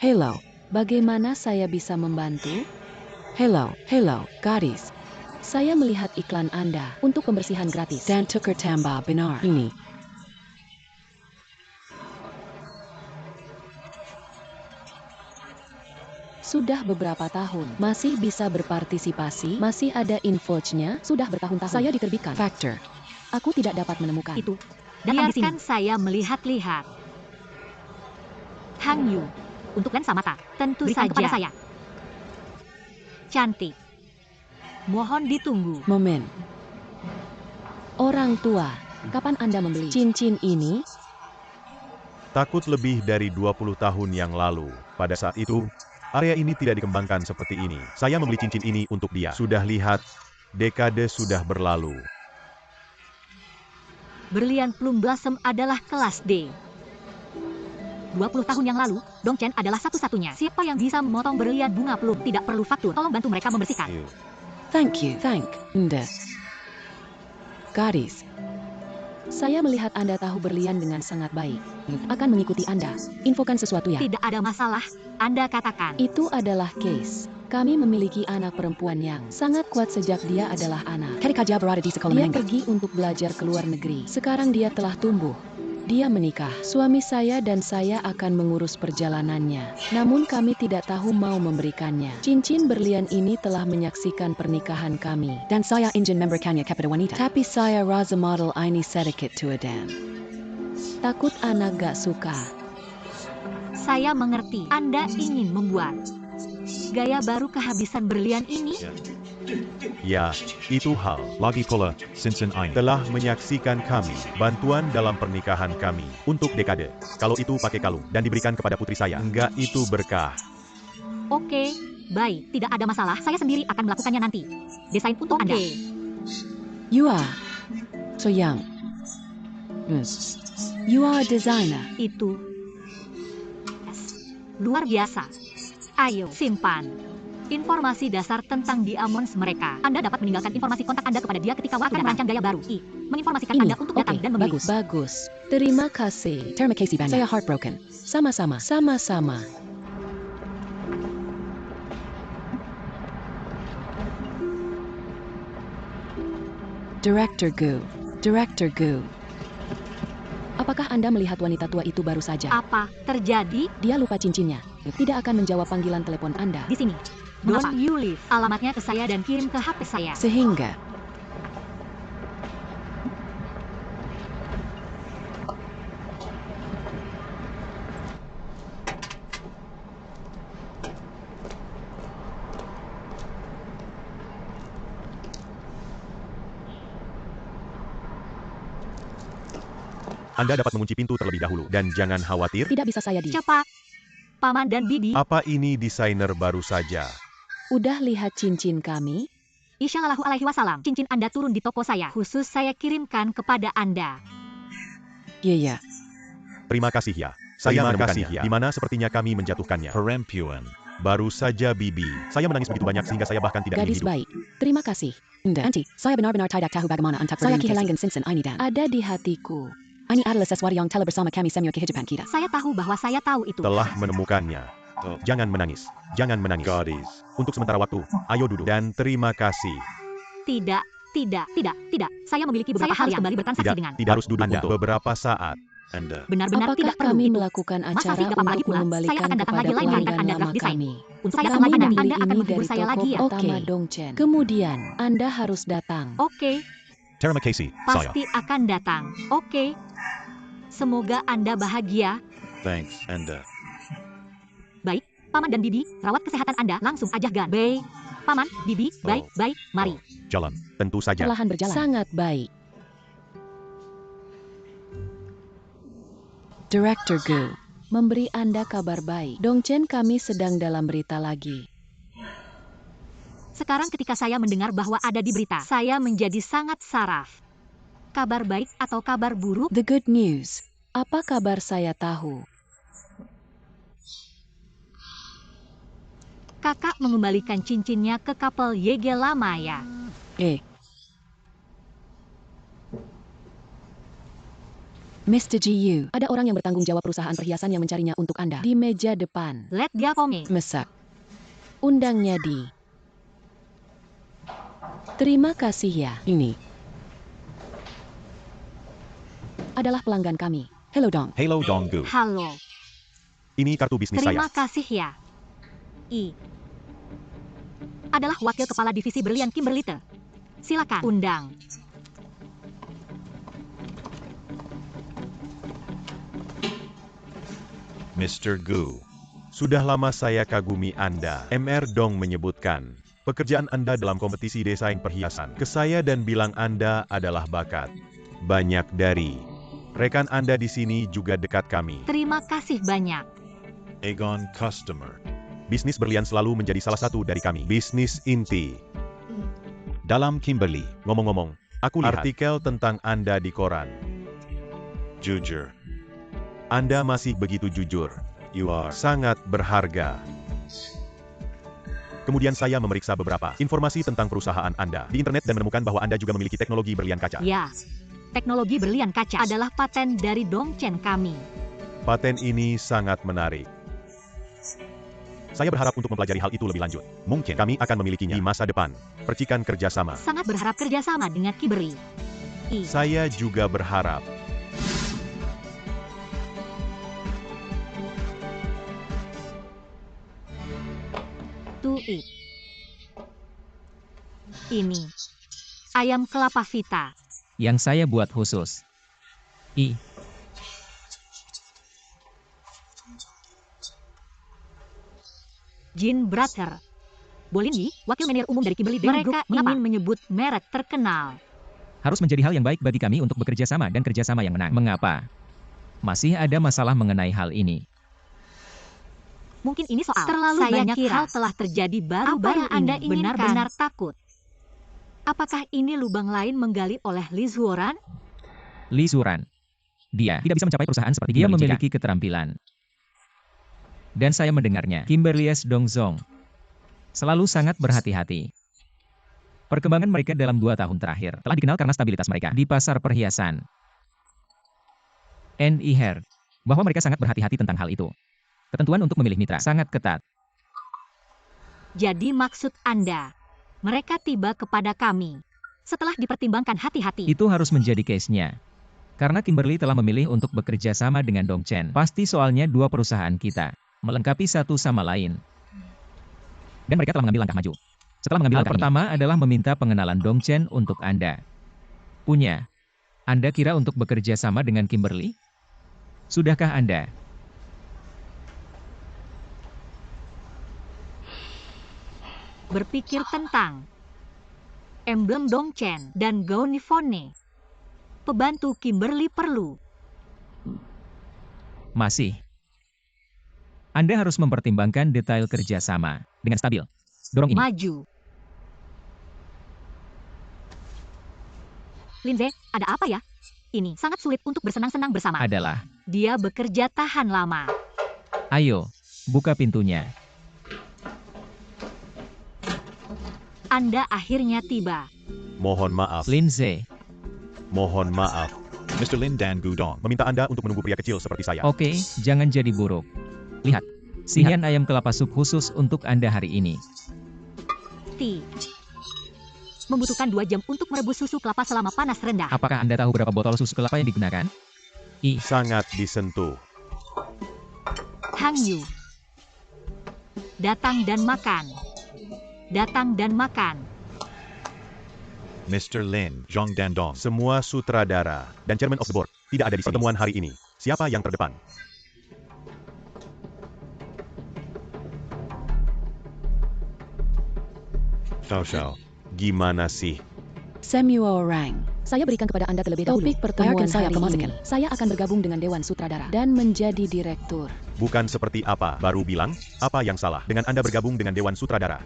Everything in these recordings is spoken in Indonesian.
Hello, bagaimana saya bisa membantu? Hello, gadis. Saya melihat iklan Anda untuk pembersihan gratis dan tukar tambah benar ini. Sudah beberapa tahun, masih bisa berpartisipasi, masih ada invoice-nya, sudah bertahun-tahun. Saya diterbitkan. Factor. Aku tidak dapat menemukan. Itu. Biarkan saya melihat-lihat. Hang Yu. Untuk lensa mata. Tentu Berikan saja. kepada saya. Cantik. Mohon ditunggu. Momen. Orang tua, kapan Anda membeli cincin ini? Takut lebih dari 20 tahun yang lalu. Pada saat itu, area ini tidak dikembangkan seperti ini. Saya membeli cincin ini untuk dia. Sudah lihat, dekade sudah berlalu. Berlian Plum Blossom adalah kelas D. 20 tahun yang lalu, Dong Chen adalah satu-satunya. Siapa yang bisa memotong berlian bunga plum? Tidak perlu faktur. Tolong bantu mereka membersihkan. Thank Anda. Gadis. Saya melihat Anda tahu berlian dengan sangat baik. Akan mengikuti Anda. Infokan sesuatu ya. Tidak ada masalah. Anda katakan. Itu adalah case. Kami memiliki anak perempuan yang sangat kuat sejak dia adalah anak. Dia pergi untuk belajar ke luar negeri. Sekarang dia telah tumbuh. Dia menikah. Suami saya dan saya akan mengurus perjalanannya. Namun kami tidak tahu mau memberikannya. Cincin berlian ini telah menyaksikan pernikahan kami. Dan saya ingin memberikannya kepada wanita. Tapi saya rasa model ini sedikit tua dan takut anak gak suka. Saya mengerti. Anda ingin membuat gaya baru kehabisan berlian ini? Ya, itu hal. Lagi pula, Sinsen Ain. Telah menyaksikan kami, bantuan dalam pernikahan kami, untuk dekade. Kalau itu pakai kalung, dan diberikan kepada putri saya. Enggak, itu berkah. Oke, baik. Tidak ada masalah. Saya sendiri akan melakukannya nanti. Desain untuk Anda. You are so young. You are a designer. Itu luar biasa. Ayo, simpan informasi dasar tentang diamonds mereka. Anda dapat meninggalkan informasi kontak Anda kepada dia ketika waktu merancang gaya baru. Menginformasikan Anda untuk datang dan membeli. Bagus. Terima kasih. Terima kasih banyak. Saya heartbroken. Sama-sama. Director Gu. Apakah Anda melihat wanita tua itu baru saja? Apa terjadi? Dia lupa cincinnya. Tidak akan menjawab panggilan telepon Anda. Di sini. Mengapa? Don't you leave. Alamatnya ke saya dan kirim ke HP saya. Sehingga Anda dapat mengunci pintu terlebih dahulu. Dan jangan khawatir. tidak bisa saya di. Cepat. Paman dan Bibi. Apa ini desainer baru saja? Udah lihat cincin kami? Insyaallahu alaihi wasallam. Cincin Anda turun di toko saya. Khusus saya kirimkan kepada Anda. Iya. Terima kasih ya. Saya menemukannya. Di mana sepertinya kami menjatuhkannya. Perempuan. Baru saja Bibi. Saya menangis begitu banyak sehingga saya bahkan tidak ingin Gadis hidup. baik. Terima kasih. Nanti, saya benar-benar tidak tahu bagaimana untuk saya kehilangan cincin ini dan ada di hatiku. Ini adalah sesuatu yang telah bersama kami semua kehidupan kita. Saya tahu bahwa saya tahu itu. Telah menemukannya. Jangan menangis. Gadis. Untuk sementara waktu, ayo duduk. Dan terima kasih. Tidak. Saya memiliki beberapa hal yang kembali bertransaksi dengan. Tidak harus duduk untuk beberapa saat. Anda. Benar-benar Apakah tidak perlu kami itu. melakukan Masa acara sih, gak apa-apa lagi untuk pula. Saya mengembalikan akan datang kepada lagi lain kali pelanggan Anda lama draft desain. kami? Untuk saya Kami datang lagi dan membeli Anda akan ini menghibur dari saya toko lagi ya. pertama Dongchen. Kemudian, Anda harus datang. Oke, Terima kasih, saya. pasti akan datang. Oke. Semoga Anda bahagia. Thanks, Anda. Baik, Paman dan Bibi, rawat kesehatan Anda langsung aja gan. Baik. Paman, Bibi, baik, mari. Jalan. Tentu saja. Perlahan berjalan. Sangat baik. Director Gu, memberi Anda kabar baik. Dongchen kami sedang dalam berita lagi. Sekarang ketika saya mendengar bahwa ada di berita, saya menjadi sangat saraf. Kabar baik atau kabar buruk? The good news. Apa kabar saya tahu? Kakak mengembalikan cincinnya ke kapal Yege Lamaya. Mr. Jiu, ada orang yang bertanggung jawab perusahaan perhiasan yang mencarinya untuk Anda. Di meja depan. Let dia come. Mesak. Undangnya di. Terima kasih ya. Ini adalah pelanggan kami. Hello Dong. Halo Donggu. Halo. Ini kartu bisnis Terima saya. kasih ya. I. Adalah wakil kepala divisi berlian Kimberly Te. Silakan undang. Mr. Gu. Sudah lama saya kagumi Anda. MR Dong menyebutkan pekerjaan Anda dalam kompetisi desain perhiasan ke saya dan bilang Anda adalah bakat. Banyak dari rekan Anda di sini juga dekat kami. Terima kasih banyak. Aegon customer. Bisnis berlian selalu menjadi salah satu dari kami. Bisnis inti. Dalam Kimberly. Ngomong-ngomong, aku lihat Artikel tentang Anda di koran. Jujur. Anda masih begitu jujur. You are. Sangat berharga. Kemudian saya memeriksa beberapa informasi tentang perusahaan Anda di internet dan menemukan bahwa Anda juga memiliki teknologi berlian kaca. Ya. Teknologi berlian kaca adalah paten dari Dongchen kami. Paten ini sangat menarik. Saya berharap untuk mempelajari hal itu lebih lanjut. Mungkin. Kami akan memilikinya di masa depan. Percikan kerjasama. Sangat berharap kerjasama dengan Kimberly. I. Saya juga berharap. To eat. Ini. Ayam kelapa Vita. Yang saya buat khusus. I. Jean Brother. Bolinyi, wakil manajer umum dari Kimberly Daily Group, ingin menyebut merek terkenal. Harus menjadi hal yang baik bagi kami untuk bekerja sama dan kerjasama yang menang. Mengapa? Masih ada masalah mengenai hal ini. Mungkin ini soal terlalu banyak hal telah terjadi baru-baru Anda benar-benar takut. Apakah ini lubang lain menggali oleh Liz Warren? Lee Suran. Dia tidak bisa mencapai perusahaan seperti dia memiliki keterampilan. Dan saya mendengarnya. Kimberly S. Dongzong selalu sangat berhati-hati. Perkembangan mereka dalam 2 tahun terakhir telah dikenal karena stabilitas mereka di pasar perhiasan. And I heard bahwa mereka sangat berhati-hati tentang hal itu. Ketentuan untuk memilih mitra sangat ketat. Jadi maksud Anda, mereka tiba kepada kami setelah dipertimbangkan hati-hati. Itu harus menjadi case-nya. Karena Kimberly telah memilih untuk bekerja sama dengan Dongchen. Pasti soalnya 2 perusahaan kita melengkapi satu sama lain. Dan mereka telah mengambil langkah maju. Setelah mengambil langkah pertama adalah meminta pengenalan Dongchen untuk Anda. Punya. Anda kira untuk bekerja sama dengan Kimberly? Sudahkah Anda? Berpikir tentang emblem Dongchen dan Gaunifone. Pembantu Kimberly perlu. Masih. Anda harus mempertimbangkan detail kerjasama dengan stabil. Dorong ini. Maju. Lindsay, ada apa ya? Ini sangat sulit untuk bersenang-senang bersama. Adalah. Dia bekerja tahan lama. Ayo, buka pintunya. Anda akhirnya tiba. Mohon maaf. Lindsay. Mohon maaf. Mr. Lin Dan Gudong. Meminta Anda untuk menunggu pria kecil seperti saya. Oke, jangan jadi buruk. Lihat. Sihian ayam kelapa sup khusus untuk Anda hari ini. T. Membutuhkan 2 jam untuk merebus susu kelapa selama panas rendah. Apakah Anda tahu berapa botol susu kelapa yang digunakan? I. Sangat disentuh. Hang Yu. Datang dan makan. Datang dan makan. Mr. Lin Zhong Dandong. Semua sutradara dan chairman of the board tidak ada di pertemuan hari ini. Siapa yang terdepan? Xiao Xiao. Gimana sih? Samuel Rang. Saya berikan kepada Anda terlebih dahulu. Topik pertemuan hari ini. Saya akan bergabung dengan Dewan Sutradara dan menjadi direktur. Bukan seperti apa? Baru bilang, apa yang salah dengan Anda bergabung dengan Dewan Sutradara?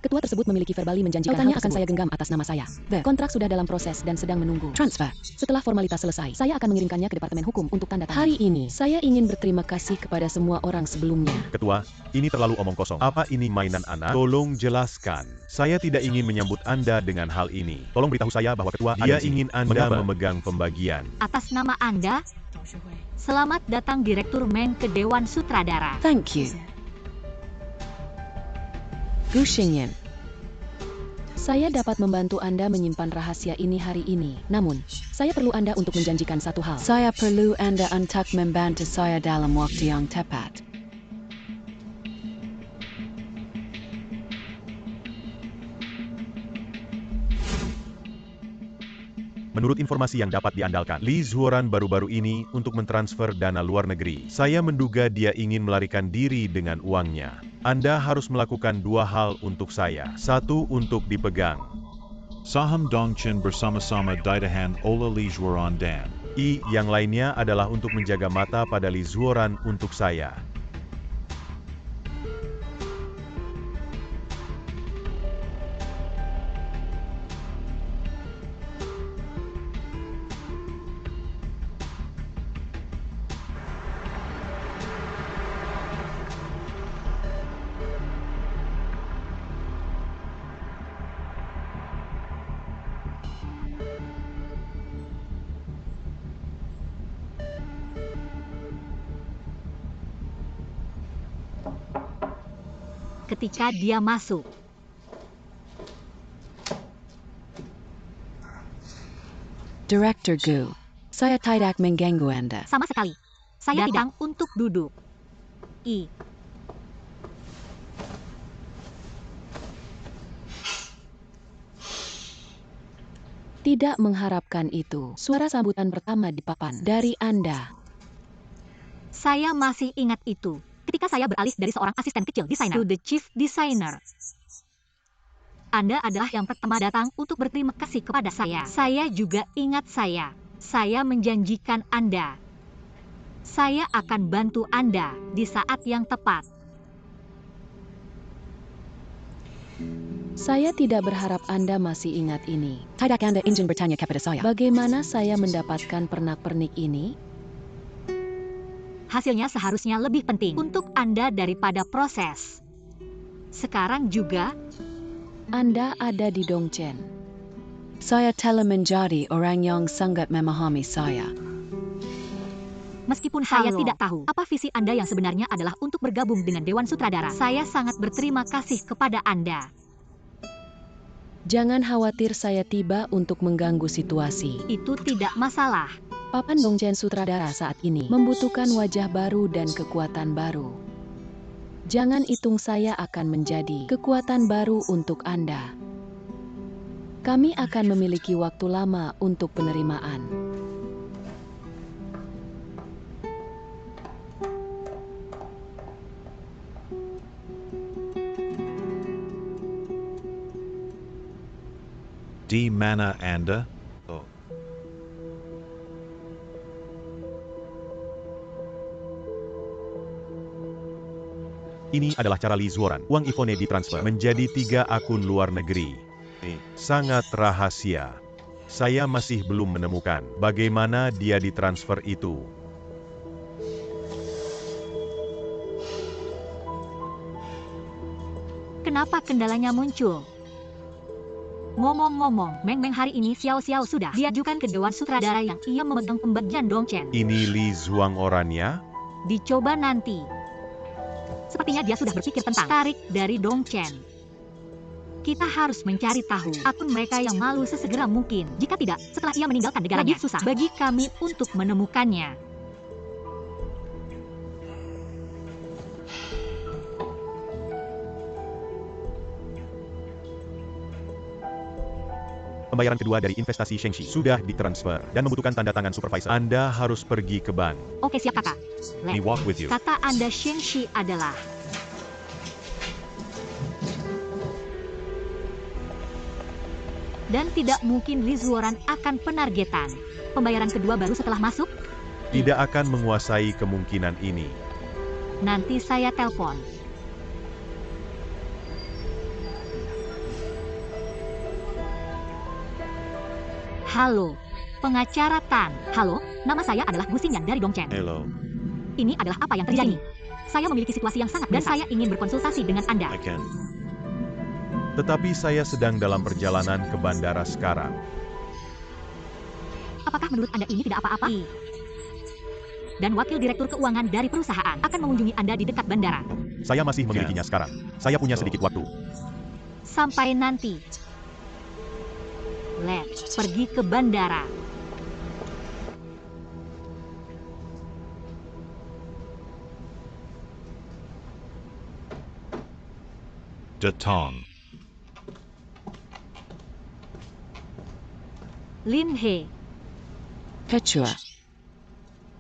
Ketua tersebut memiliki verbali menjanjikan hal akan saya genggam atas nama saya. Kontrak sudah dalam proses dan sedang menunggu transfer. Setelah formalitas selesai, saya akan mengirimkannya ke Departemen Hukum untuk tanda tangan. Hari ini, saya ingin berterima kasih kepada semua orang sebelumnya. Ketua, ini terlalu omong kosong. Apa ini mainan anak? Tolong jelaskan. Saya tidak ingin menyambut Anda dengan hal ini. Tolong beritahu saya bahwa Ketua dia ingin Anda memegang pembagian. Atas nama Anda, selamat datang Direktur Meng ke Dewan Sutradara. Thank you. Gu Xingyan. Saya dapat membantu Anda menyimpan rahasia ini hari ini. Namun, saya perlu Anda untuk menjanjikan satu hal. Saya perlu Anda untuk membantu saya dalam waktu yang tepat. Menurut informasi yang dapat diandalkan, Li Zuoran baru-baru ini untuk mentransfer dana luar negeri. Saya menduga dia ingin melarikan diri dengan uangnya. Anda harus melakukan dua hal untuk saya. Satu, untuk dipegang. Saham Dongchen bersama-sama ditahan oleh Li Zuoran dan Yang lainnya adalah untuk menjaga mata pada Li Zuoran untuk saya. Ketika dia masuk, Director Gu, saya tidak mengganggu Anda. sama sekali, saya datang untuk duduk. Tidak mengharapkan itu. Suara sambutan pertama di papan dari Anda. Saya masih ingat itu. Ketika saya beralih dari seorang asisten kecil desainer to the chief designer. Anda adalah yang pertama datang untuk berterima kasih kepada saya. Saya juga ingat saya. Saya menjanjikan Anda. Saya akan bantu Anda di saat yang tepat. Saya tidak berharap Anda masih ingat ini. Tidak Anda ingin bertanya kepada saya. Bagaimana saya mendapatkan pernak-pernik ini? Hasilnya seharusnya lebih penting untuk Anda daripada proses. Sekarang juga, Anda ada di Dongchen. Saya telah menjadi orang yang sangat memahami saya. meskipun saya tidak tahu apa visi Anda yang sebenarnya adalah untuk bergabung dengan Dewan Sutradara, saya sangat berterima kasih kepada Anda. Jangan khawatir, saya tiba untuk mengganggu situasi. Itu tidak masalah. Papan Dongchen Sutradara saat ini membutuhkan wajah baru dan kekuatan baru. Jangan hitung saya akan menjadi kekuatan baru untuk Anda. Kami akan memiliki waktu lama untuk penerimaan. Di mana Anda? Ini adalah cara Li Zuoran. Uang Ivone ditransfer menjadi 3 akun luar negeri. Sangat rahasia. Saya masih belum menemukan bagaimana dia ditransfer itu. Kenapa kendalanya muncul? Ngomong-ngomong, Meng hari ini Xiao sudah diajukan ke Dewan Sutradara yang ia memegang pembagian Dongchen. Ini Li Zuoran ya? Dicoba nanti. Sepertinya dia sudah berpikir tentang tarik dari Dongchen. Kita harus mencari tahu akun mereka yang malu sesegera mungkin. Jika tidak, setelah ia meninggalkan negaranya, susah bagi kami untuk menemukannya. Pembayaran kedua dari investasi Shengxi sudah ditransfer dan membutuhkan tanda tangan supervisor. Anda harus pergi ke bank. Oke, siap kakak. Me walk with you. Kata Anda Shengxi adalah dan tidak mungkin Li Zuoran akan penargetan. Pembayaran kedua baru setelah masuk? Tidak akan menguasai kemungkinan ini. Nanti saya telepon. Halo, pengacara Tan. Halo, nama saya adalah Gu Xingyan dari Dongchen. Hello. Ini adalah apa yang terjadi. Saya memiliki situasi yang sangat dan saya ingin berkonsultasi dengan Anda. I can. Tetapi saya sedang dalam perjalanan ke bandara sekarang. Apakah menurut Anda ini tidak apa-apa? Dan wakil direktur keuangan dari perusahaan akan mengunjungi Anda di dekat bandara. Saya masih memilikinya sekarang. Saya punya sedikit waktu. Sampai nanti. Let's pergi ke bandara. Datang. Lin He. Petra.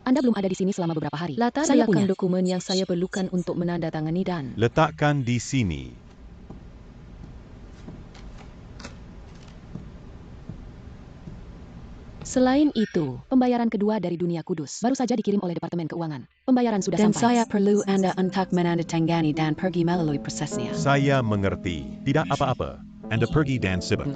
Anda belum ada di sini selama beberapa hari. Latar Saya belakang punya dokumen yang saya perlukan untuk menandatangani dan... Letakkan di sini. Selain itu, pembayaran kedua dari Dunia Kudus baru saja dikirim oleh Departemen Keuangan. Pembayaran sudah Dan sampai. saya perlu Anda untuk menandatangani dan pergi melalui prosesnya. Saya mengerti. Tidak apa-apa. Anda pergi dan Siba.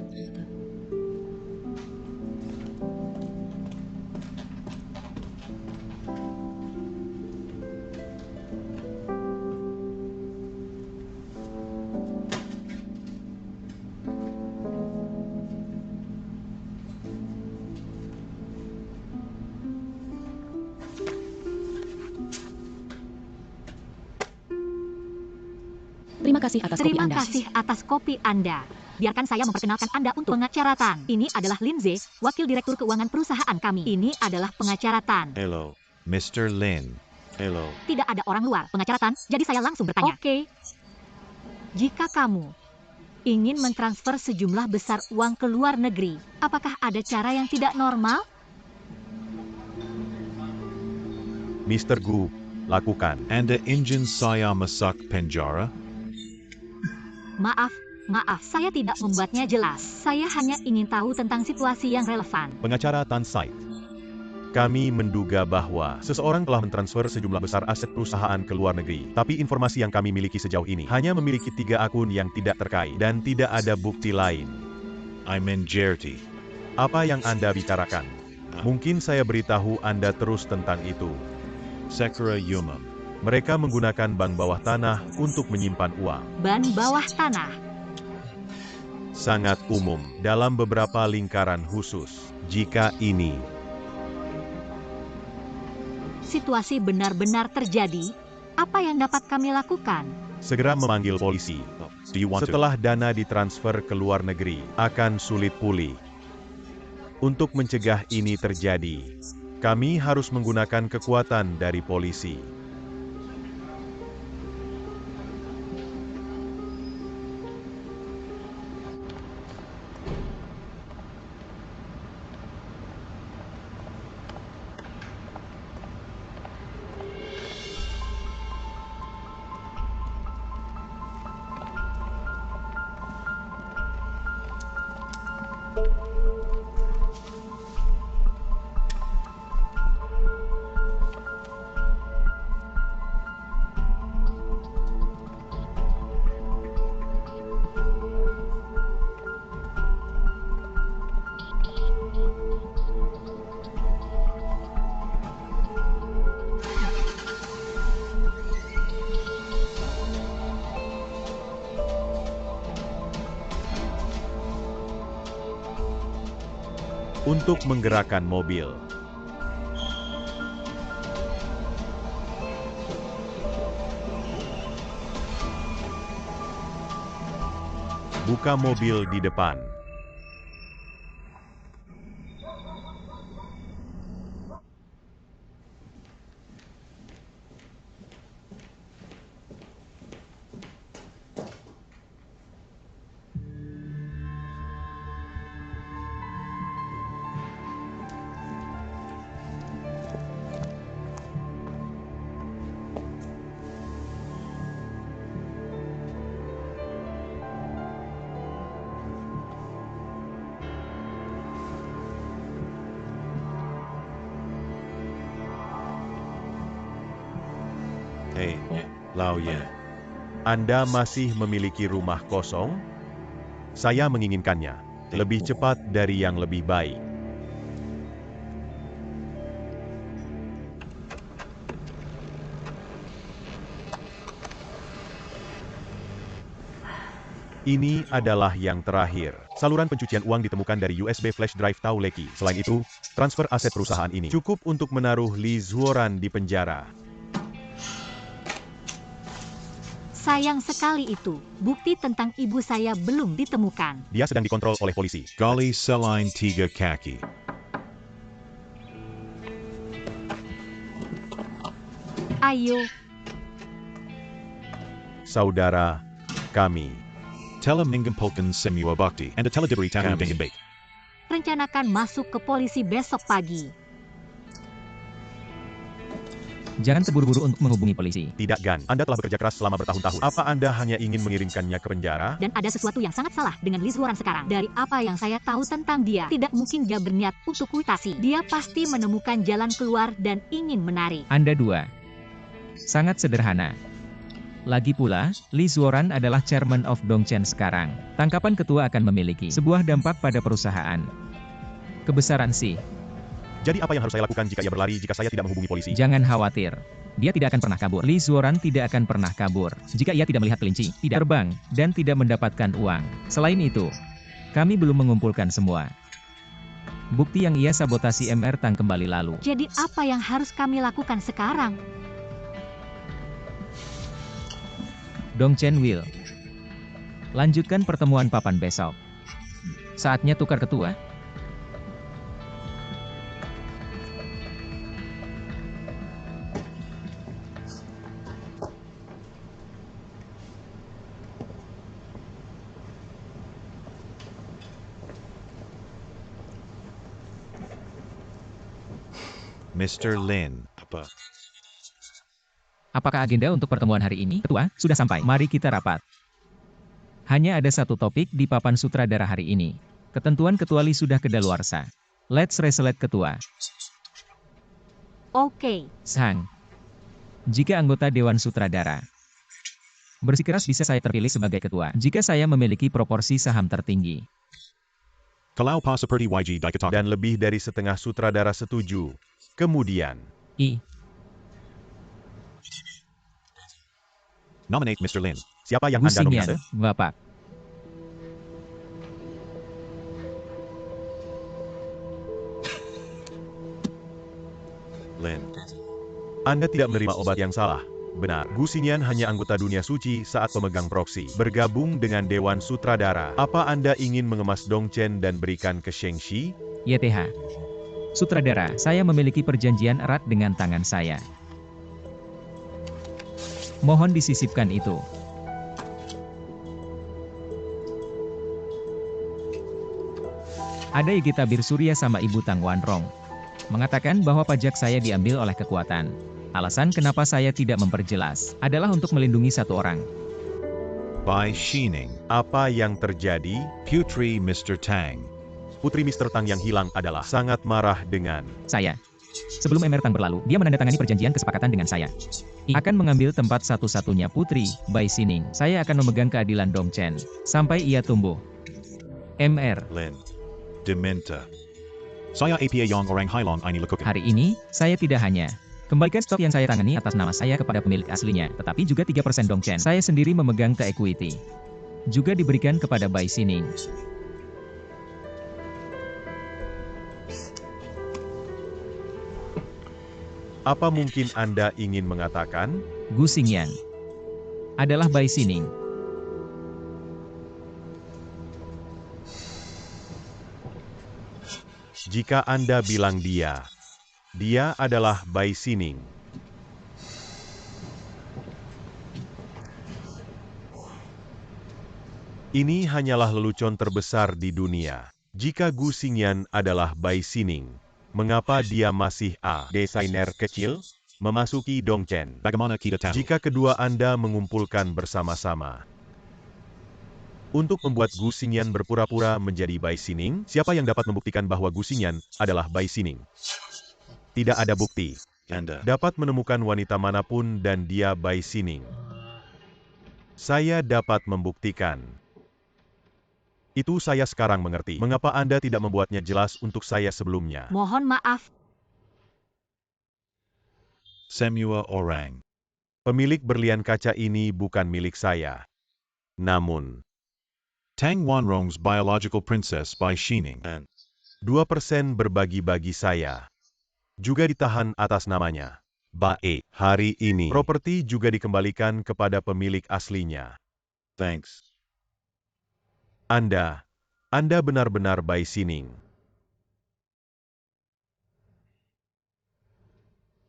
Terima kasih atas kopi Terima Anda. kasih atas kopi Anda. Biarkan saya memperkenalkan Anda untuk pengacara Tan. Ini adalah Lin Ze, wakil direktur keuangan perusahaan kami. Ini adalah pengacara Tan. Hello. Mr. Lin. Hello. Tidak ada orang luar, pengacara Tan, jadi saya langsung bertanya. Oke. Jika kamu ingin mentransfer sejumlah besar uang ke luar negeri, apakah ada cara yang tidak normal? Mr. Gu, lakukan. Anda ingin saya masak penjara? Maaf, saya tidak membuatnya jelas. Saya hanya ingin tahu tentang situasi yang relevan. Pengacara Tan Sait. Kami menduga bahwa seseorang telah mentransfer sejumlah besar aset perusahaan ke luar negeri. Tapi informasi yang kami miliki sejauh ini hanya memiliki 3 akun yang tidak terkait dan tidak ada bukti lain. I'm in Jerty. Apa yang Anda bicarakan? Mungkin saya beritahu Anda terus tentang itu. Sekura Yumam. Mereka menggunakan bank bawah tanah untuk menyimpan uang. Ban bawah tanah. Sangat umum dalam beberapa lingkaran khusus. Jika ini Situasi benar-benar terjadi, apa yang dapat kami lakukan? segera memanggil polisi. Do you want to? Setelah dana ditransfer ke luar negeri, akan sulit pulih. Untuk mencegah ini terjadi, kami harus menggunakan kekuatan dari polisi. Untuk menggerakkan mobil, buka mobil di depan. Hei, Lao Yen. Anda masih memiliki rumah kosong? Saya menginginkannya. Lebih cepat dari yang lebih baik. Ini adalah yang terakhir. Saluran pencucian uang ditemukan dari USB flash drive Tauleki. Selain itu, transfer aset perusahaan ini cukup untuk menaruh Lee Zuoran di penjara. Sayang sekali itu, bukti tentang ibu saya belum ditemukan. Dia sedang dikontrol oleh polisi. Gali Selain Tiga Kaki. Ayo, Saudara kami. Tela Mingampulkan Semua Bakti. And a Teledibri Tahu Kami. Dingan Bake. rencanakan masuk ke polisi besok pagi. Jangan terburu-buru untuk menghubungi polisi. Tidak, Gan. Anda telah bekerja keras selama bertahun-tahun. Apa Anda hanya ingin mengirimkannya ke penjara? Dan ada sesuatu yang sangat salah dengan Lee Zuoran sekarang. Dari apa yang saya tahu tentang dia, tidak mungkin dia berniat untuk kuitasi. Dia pasti menemukan jalan keluar dan ingin menarik. Anda dua. Sangat sederhana. Lagi pula, Lee Zuoran adalah chairman of Dongchen sekarang. Tangkapan ketua akan memiliki sebuah dampak pada perusahaan. Kebesaran sih. Jadi apa yang harus saya lakukan jika ia berlari jika saya tidak menghubungi polisi? Jangan khawatir. Dia tidak akan pernah kabur. Lee Zuoran tidak akan pernah kabur. Jika ia tidak melihat kelinci, tidak terbang, dan tidak mendapatkan uang. Selain itu, kami belum mengumpulkan semua bukti yang ia sabotasi MR Tang kembali lalu. Jadi apa yang harus kami lakukan sekarang? Dongchen Will. Lanjutkan pertemuan papan besok. Saatnya tukar ketua. Mr. Lin. Apa? Apakah agenda untuk pertemuan hari ini? Ketua, sudah sampai. Mari kita rapat. Hanya ada satu topik di papan sutradara hari ini. Ketentuan ketua Lee sudah kedaluarsa. Let's reselect ketua. Oke, Sang. Jika anggota Dewan Sutradara bersikeras bisa saya terpilih sebagai ketua. Jika saya memiliki proporsi saham tertinggi. Kalau pa seperti YG Diketok. Dan lebih dari setengah sutradara setuju. Kemudian, Nominate Mr. Lin. siapa yang Anda Gusingan, nominasi? Bapak. Lin. Anda tidak menerima obat yang salah. Benar, Gu Xingyan hanya anggota dunia suci saat pemegang proksi. Bergabung dengan Dewan Sutradara. Apa Anda ingin mengemas Dongchen dan berikan ke Shengxi? YTH. Sutradara, saya memiliki perjanjian erat dengan tangan saya. Mohon disisipkan itu. Ada Igi Tabir Surya sama Ibu Tang Wanrong mengatakan bahwa pajak saya diambil oleh kekuatan. Alasan kenapa saya tidak memperjelas adalah untuk melindungi satu orang. By Shining. Apa yang terjadi? Putri Mr. Tang. Putri Mr. Tang yang hilang adalah sangat marah dengan Saya. Sebelum MR Tang berlalu, dia menandatangani perjanjian kesepakatan dengan saya. Akan mengambil tempat satu-satunya putri, Bai Sining. Saya akan memegang keadilan Dongchen sampai ia tumbuh. MR. Lin. Deminta. Saya APA yang orang Hailong ini lakukan. Hari ini, saya tidak hanya kembalikan stok yang saya tangani atas nama saya kepada pemilik aslinya, tetapi juga 3% Dongchen. Saya sendiri memegang ke equity. Juga diberikan kepada Bai Sining. apa mungkin Anda ingin mengatakan? Gu Xingyan adalah Bai Sining. Jika Anda bilang dia adalah Bai Sining. Ini hanyalah lelucon terbesar di dunia. Jika Gu Xingyan adalah Bai Sining, mengapa dia masih desainer kecil memasuki Dongchen? Bagaimana kita tahu? Jika kedua Anda mengumpulkan bersama-sama untuk membuat Gu Xingyan berpura-pura menjadi Bai Sining, siapa yang dapat membuktikan bahwa Gu Xingyan adalah Bai Sining? Tidak ada bukti. Anda. Dapat menemukan wanita manapun dan dia Bai Sining. Saya dapat membuktikan. Itu saya sekarang mengerti. Mengapa Anda tidak membuatnya jelas untuk saya sebelumnya? Mohon maaf, Semua orang. Pemilik berlian kaca ini bukan milik saya. Namun, Tang Wanrong's Biological Princess by Xining. 2% berbagi-bagi saya. Juga ditahan atas namanya. Bae. Hari ini, properti juga dikembalikan kepada pemilik aslinya. Thanks. Anda benar-benar Bai Xining.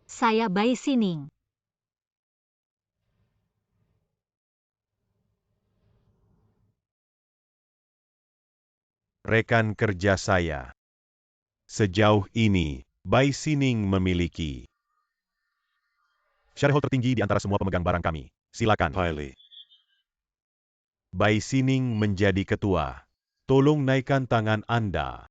Saya Bai Xining. Rekan kerja saya. Sejauh ini, Bai Xining memiliki shareholder tertinggi di antara semua pemegang barang kami. Silakan. Piley. Bai Xining menjadi ketua. Tolong naikkan tangan Anda.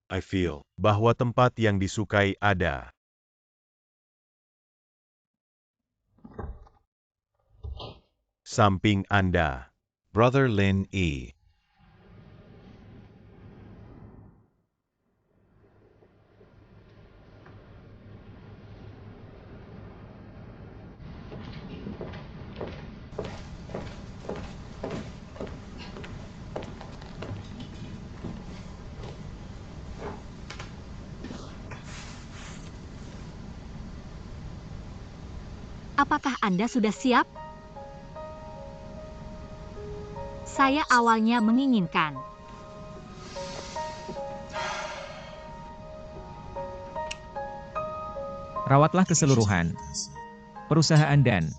I feel. Bahwa tempat yang disukai ada. Samping Anda. Brother Lin E. Apakah Anda sudah siap? Saya awalnya menginginkan. Rawatlah keseluruhan perusahaan dan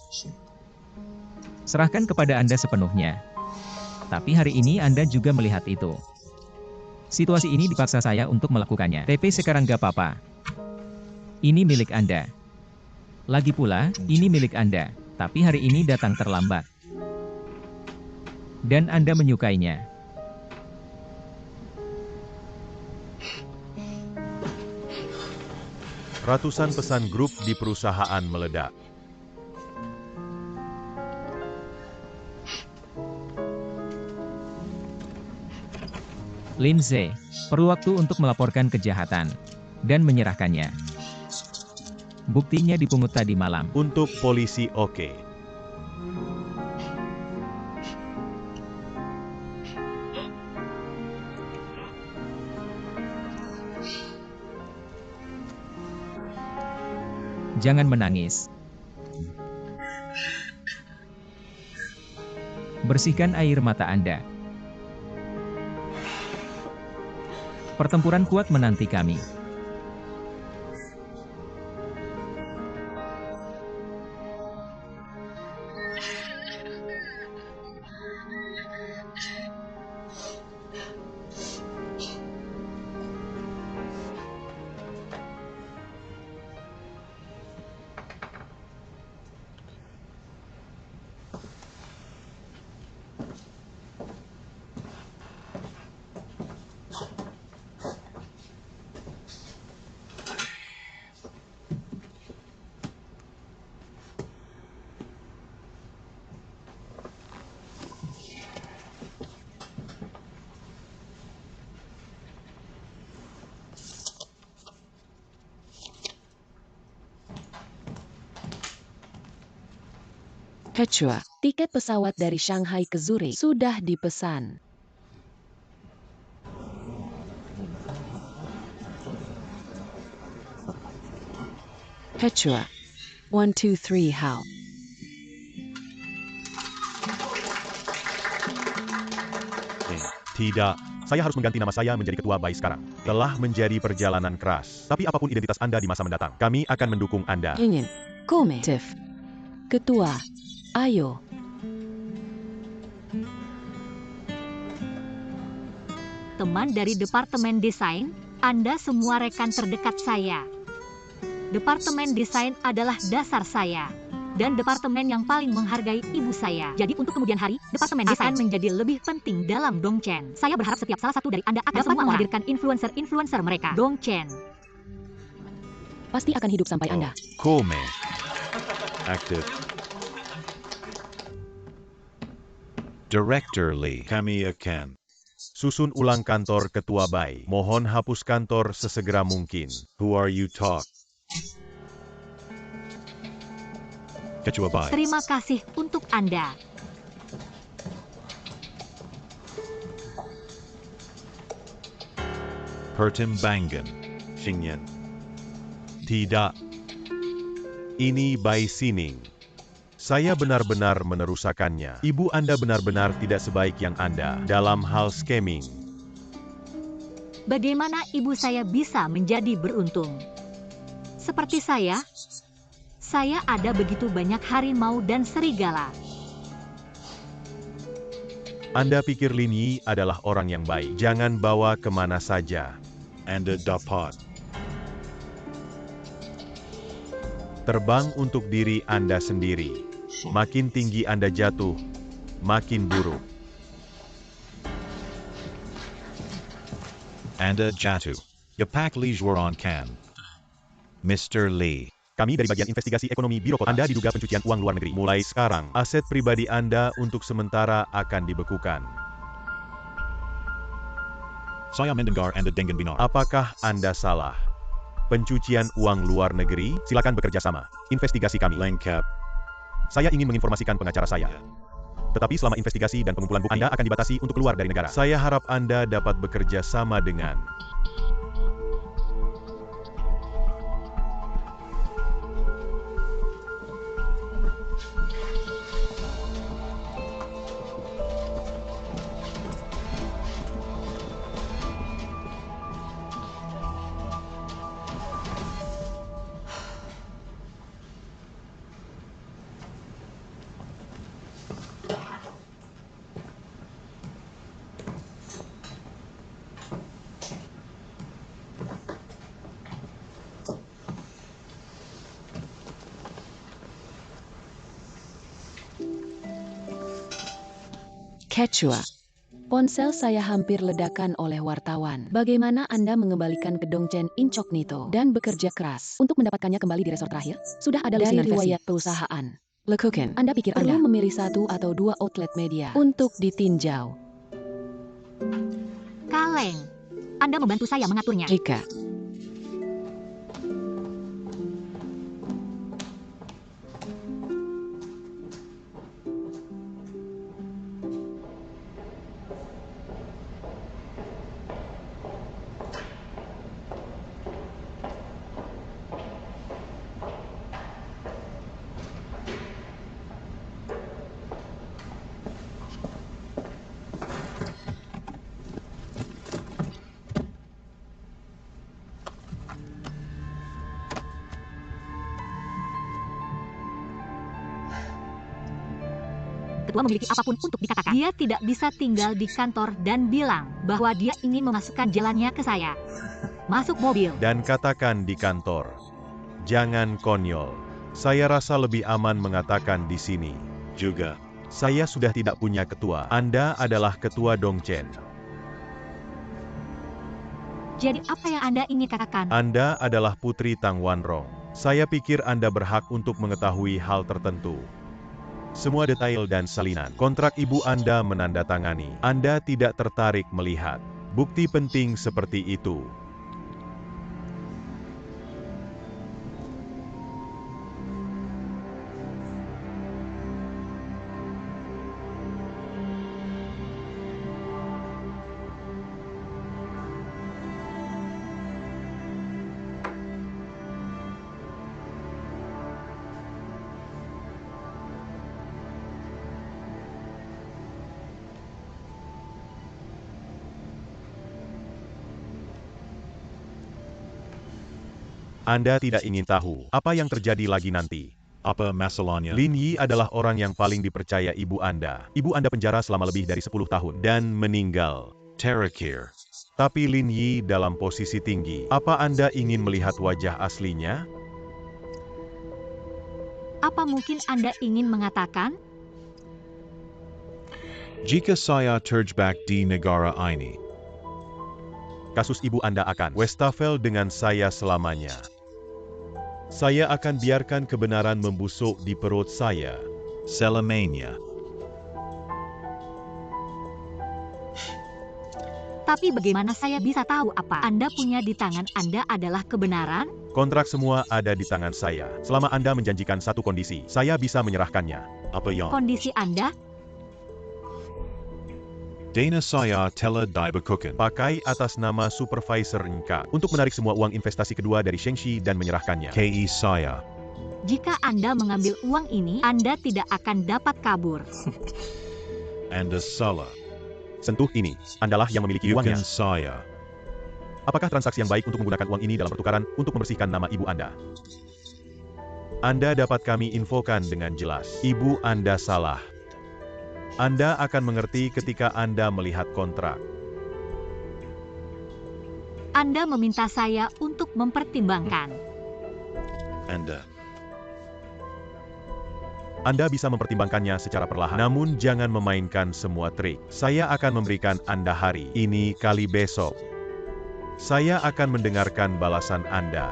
serahkan kepada Anda sepenuhnya. Tapi hari ini Anda juga melihat itu. Situasi ini dipaksa saya untuk melakukannya. TP sekarang gak apa-apa. Ini milik Anda. Lagi pula, ini milik Anda. Tapi hari ini datang terlambat. Dan Anda menyukainya. Ratusan pesan grup di perusahaan meledak. Lindsay, perlu waktu untuk melaporkan kejahatan dan menyerahkannya. Buktinya dipungut tadi malam. Untuk polisi oke. Jangan menangis. Bersihkan air mata Anda. Pertempuran kuat menanti kami. Ketua, tiket pesawat dari Shanghai ke Zurich sudah dipesan. Ketua, 123 Hal. Tidak, saya harus mengganti nama saya menjadi ketua Bai sekarang. Telah menjadi perjalanan keras. Tapi apapun identitas Anda di masa mendatang, kami akan mendukung Anda. Ingin, Kometif. Ketua, ayo. Teman dari Departemen Desain, Anda semua rekan terdekat saya. Departemen Desain adalah dasar saya. Dan departemen yang paling menghargai ibu saya. Jadi untuk kemudian hari, Departemen Desain akan menjadi lebih penting dalam Dongchen. Saya berharap setiap salah satu dari Anda akan dapat menghadirkan influencer-influencer mereka. Dongchen. Pasti akan hidup sampai Anda. Kome. Active. Director Lee. Kami akan. Susun ulang kantor Ketua Bai. Mohon hapus kantor sesegera mungkin. Who are you talk? Ketua Bai. Terima kasih untuk Anda. Pertimbangan. Xingyan. Tidak. Ini Bai Sining. Saya benar-benar menerusakannya. Ibu Anda benar-benar tidak sebaik yang Anda dalam hal scamming. Bagaimana ibu saya bisa menjadi beruntung? Seperti saya ada begitu banyak harimau dan serigala. Anda pikir Lin Yi adalah orang yang baik. Jangan bawa kemana saja. Anda dapat. Terbang untuk diri Anda sendiri. Makin tinggi Anda jatuh, makin buruk. Anda jatuh. Yapak Lijuaran kan. Mr. Lee. Kami dari bagian investigasi ekonomi Biro Kota. Anda diduga pencucian uang luar negeri. Mulai sekarang, aset pribadi Anda untuk sementara akan dibekukan. Saya mendengar Anda dengan benar. Apakah Anda salah? Pencucian uang luar negeri? Silakan bekerja sama. Investigasi kami. Lengkap. Saya ingin menginformasikan pengacara saya. Tetapi selama investigasi dan pengumpulan bukti Anda akan dibatasi untuk keluar dari negara. Saya harap Anda dapat bekerja sama dengan Ketua. Ponsel saya hampir ledakan oleh wartawan. Bagaimana Anda mengembalikan ke Dongchen Incognito dan bekerja keras untuk mendapatkannya kembali di resort terakhir? Sudah ada dari riwayat perusahaan. Lekukan. Anda pikir Anda perlu memilih 1 atau 2 outlet media untuk ditinjau? Kaleng, Anda membantu saya mengaturnya. Jika Ketua memiliki apapun untuk dikatakan. Dia tidak bisa tinggal di kantor dan bilang bahwa dia ingin memasukkan jalannya ke saya. Masuk mobil. dan katakan di kantor. Jangan konyol. Saya rasa lebih aman mengatakan di sini. Juga. Saya sudah tidak punya ketua. Anda adalah ketua Dongchen. Jadi apa yang Anda ingin katakan? Anda adalah Putri Tang Wanrong. Saya pikir Anda berhak untuk mengetahui hal tertentu. Semua detail dan salinan kontrak ibu Anda menandatangani. Anda tidak tertarik melihat bukti penting seperti itu. Anda tidak ingin tahu apa yang terjadi lagi nanti. Apa masalahnya? Lin Yi adalah orang yang paling dipercaya ibu Anda. Ibu Anda penjara selama lebih dari 10 tahun dan meninggal. Terakhir. Tapi Lin Yi dalam posisi tinggi. Apa Anda ingin melihat wajah aslinya? Apa mungkin Anda ingin mengatakan? Jika saya terjebak di negara ini, Kasus ibu Anda akan wastafel dengan saya selamanya. Saya akan biarkan kebenaran membusuk di perut saya. Selamanya. Tapi bagaimana saya bisa tahu apa Anda punya di tangan Anda adalah kebenaran? Kontrak semua ada di tangan saya. Selama Anda menjanjikan satu kondisi, saya bisa menyerahkannya. Apa yang? Kondisi Anda? Dana saya telah dibekukan. Pakai atas nama supervisor Nka untuk menarik semua uang investasi kedua dari Shengxi dan menyerahkannya. KE saya. Jika Anda mengambil uang ini, Anda tidak akan dapat kabur. Anda salah. Sentuh ini, Andalah yang memiliki uangnya. Bukan saya. Apakah transaksi yang baik untuk menggunakan uang ini dalam pertukaran untuk membersihkan nama ibu Anda? Anda dapat kami infokan dengan jelas. Ibu Anda salah. Anda akan mengerti ketika Anda melihat kontrak. Anda meminta saya untuk mempertimbangkan. Anda bisa mempertimbangkannya secara perlahan, namun jangan memainkan semua trik. Saya akan memberikan Anda hari ini kali besok. Saya akan mendengarkan balasan Anda.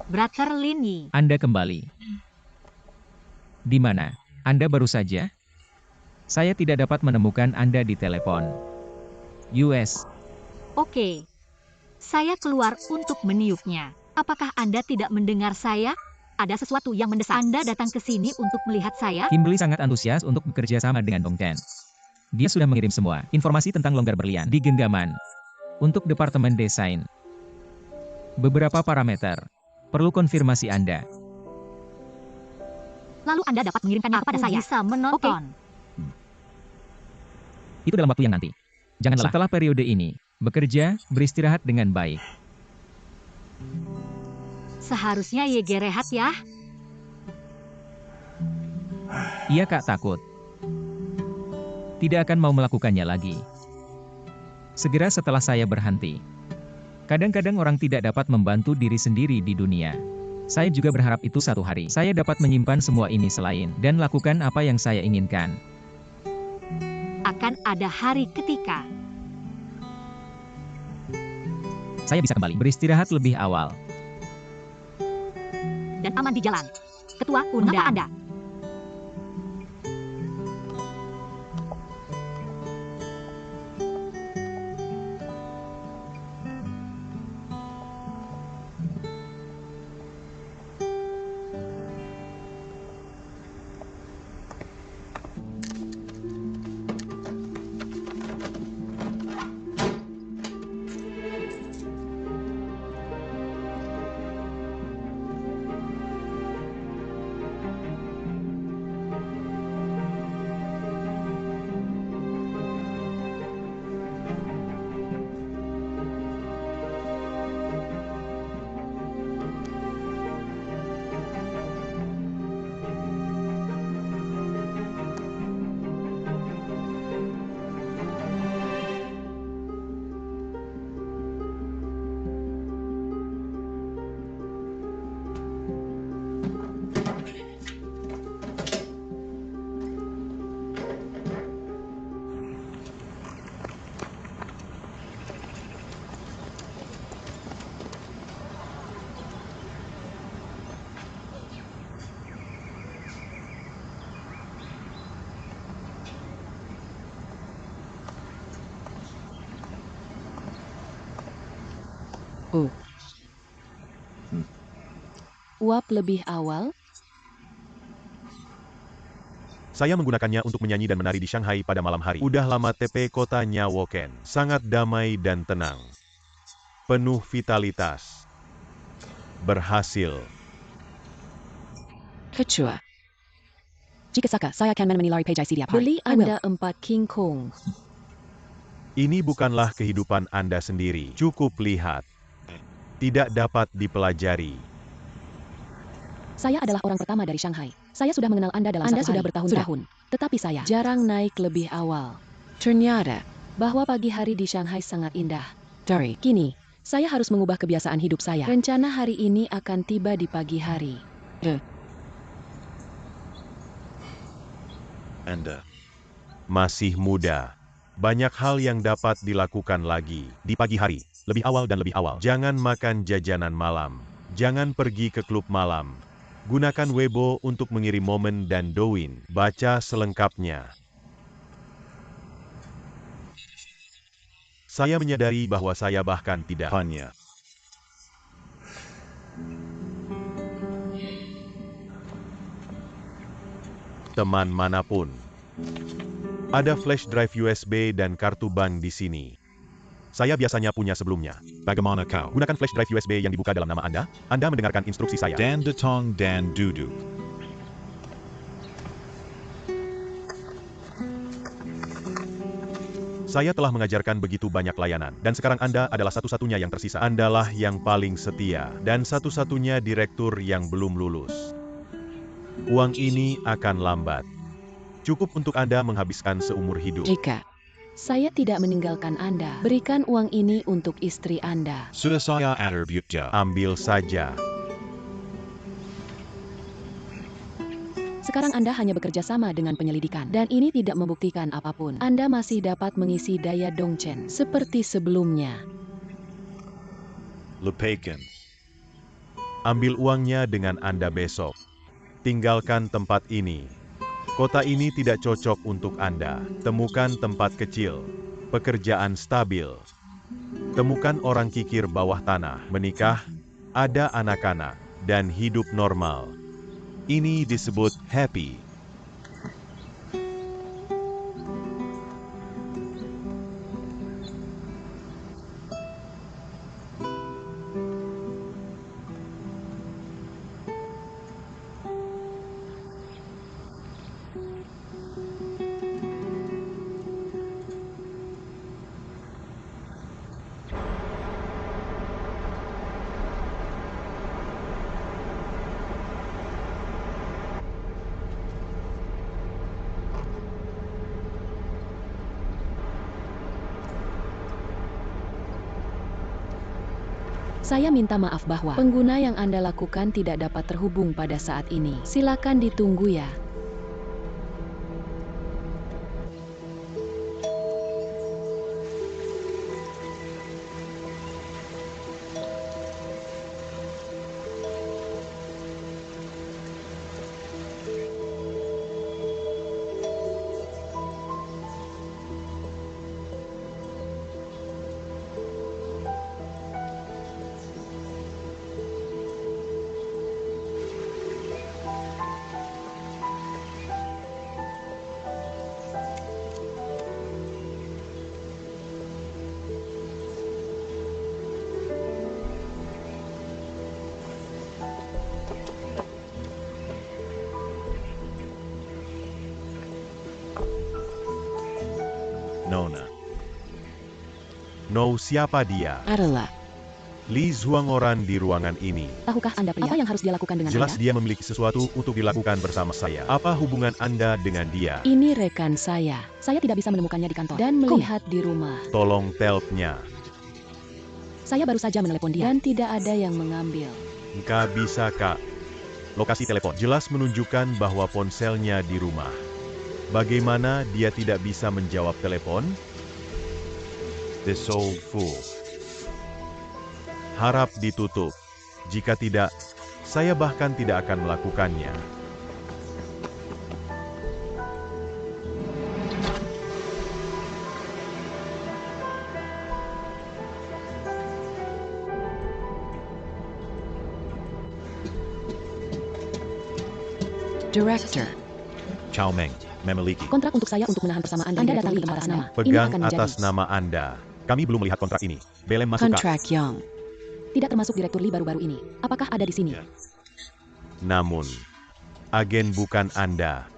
Brother Lini, Anda kembali. Di mana? Anda baru saja? Saya tidak dapat menemukan Anda di telepon. US. oke. Saya keluar untuk meniupnya. Apakah Anda tidak mendengar saya? Ada sesuatu yang mendesak. Anda datang ke sini untuk melihat saya? Kimberly sangat antusias untuk bekerja sama dengan Dong Chen. Dia sudah mengirim semua informasi tentang longgar berlian di genggaman. Untuk Departemen Desain. Beberapa parameter. Perlu konfirmasi Anda. Lalu Anda dapat mengirimkannya kepada saya. Bisa menonton. Itu dalam waktu yang nanti. Jangan lelah. Setelah periode ini, bekerja, beristirahat dengan baik. Seharusnya Yege rehat ya. Ia Kak takut. Tidak akan mau melakukannya lagi. Segera setelah saya berhenti. Kadang-kadang orang tidak dapat membantu diri sendiri di dunia. Saya juga berharap itu satu hari saya dapat menyimpan semua ini selain dan lakukan apa yang saya inginkan. Akan ada hari ketika Saya bisa kembali beristirahat lebih awal. dan aman di jalan. Ketua Undang Anda. Uap lebih awal? Saya menggunakannya untuk menyanyi dan menari di Shanghai pada malam hari. Udah lama TP kota Nyawoken. Sangat damai dan tenang. Penuh vitalitas. Berhasil. Ketua. Jika saka, saya akan menemani lari pejai setiap hari. Beli I will. Anda 4 King Kong. Ini bukanlah kehidupan Anda sendiri. Cukup lihat. Tidak dapat dipelajari. Saya adalah orang pertama dari Shanghai. Saya sudah mengenal Anda dalam satu hari. Anda sudah bertahun-tahun. Tetapi saya jarang naik lebih awal. Ternyata bahwa pagi hari di Shanghai sangat indah. Kini, saya harus mengubah kebiasaan hidup saya. Rencana hari ini akan tiba di pagi hari. Anda Masih muda. Banyak hal yang dapat dilakukan lagi. Di pagi hari, lebih awal dan lebih awal. Jangan makan jajanan malam. Jangan pergi ke klub malam. Gunakan Weibo untuk mengirim momen dan Douyin. Baca selengkapnya. Saya menyadari bahwa saya bahkan tidak hanya teman manapun. Ada flash drive USB dan kartu bank di sini. Saya biasanya punya sebelumnya. bagaimana kau? Gunakan flash drive USB yang dibuka dalam nama Anda. Anda mendengarkan instruksi saya. Dan Datong Dan Duduk. Saya telah mengajarkan begitu banyak layanan, dan sekarang Anda adalah satu-satunya yang tersisa. Andalah yang paling setia, dan satu-satunya direktur yang belum lulus. Uang ini akan lambat. Cukup untuk Anda menghabiskan seumur hidup. Jika saya tidak meninggalkan Anda, berikan uang ini untuk istri Anda. Sudah saya attribute. Ambil saja. Sekarang Anda hanya bekerja sama dengan penyelidikan, dan ini tidak membuktikan apapun. Anda masih dapat mengisi daya Dongchen seperti sebelumnya. Lepaskan. Ambil uangnya dengan Anda besok. Tinggalkan tempat ini. Kota ini tidak cocok untuk Anda. Temukan tempat kecil. Pekerjaan stabil. Temukan orang kikir bawah tanah. Menikah, ada anak-anak, dan hidup normal. Ini disebut happy. Saya minta maaf bahwa pengguna yang Anda lakukan tidak dapat terhubung pada saat ini. Silakan ditunggu ya. Nona. No, siapa dia? Adalah. Li Zhuangoran di ruangan ini. Tahukah Anda pria? Apa yang harus dia lakukan dengan Jelas Anda? dia memiliki sesuatu untuk dilakukan bersama saya. Apa hubungan Anda dengan dia? Ini rekan saya. Saya tidak bisa menemukannya di kantor dan melihat di rumah. Tolong telpnya. Saya baru saja menelepon dia dan tidak ada yang mengambil. Nggak bisa, Kak. Lokasi telepon jelas menunjukkan bahwa ponselnya di rumah. Bagaimana dia tidak bisa menjawab telepon? This old fool. Harap ditutup. Jika tidak, saya bahkan tidak akan melakukannya. Director. Chow Meng. Memiliki. Kontrak untuk saya untuk menahan persamaan Anda datang di tempat atas nama. Pegang Ini akan menjadi atas nama Anda. Kami belum melihat kontrak ini. Belem masuk, Kak. kontrak yang tidak termasuk direktur Li baru-baru ini. Apakah ada di sini? Ya. Namun, agen bukan Anda.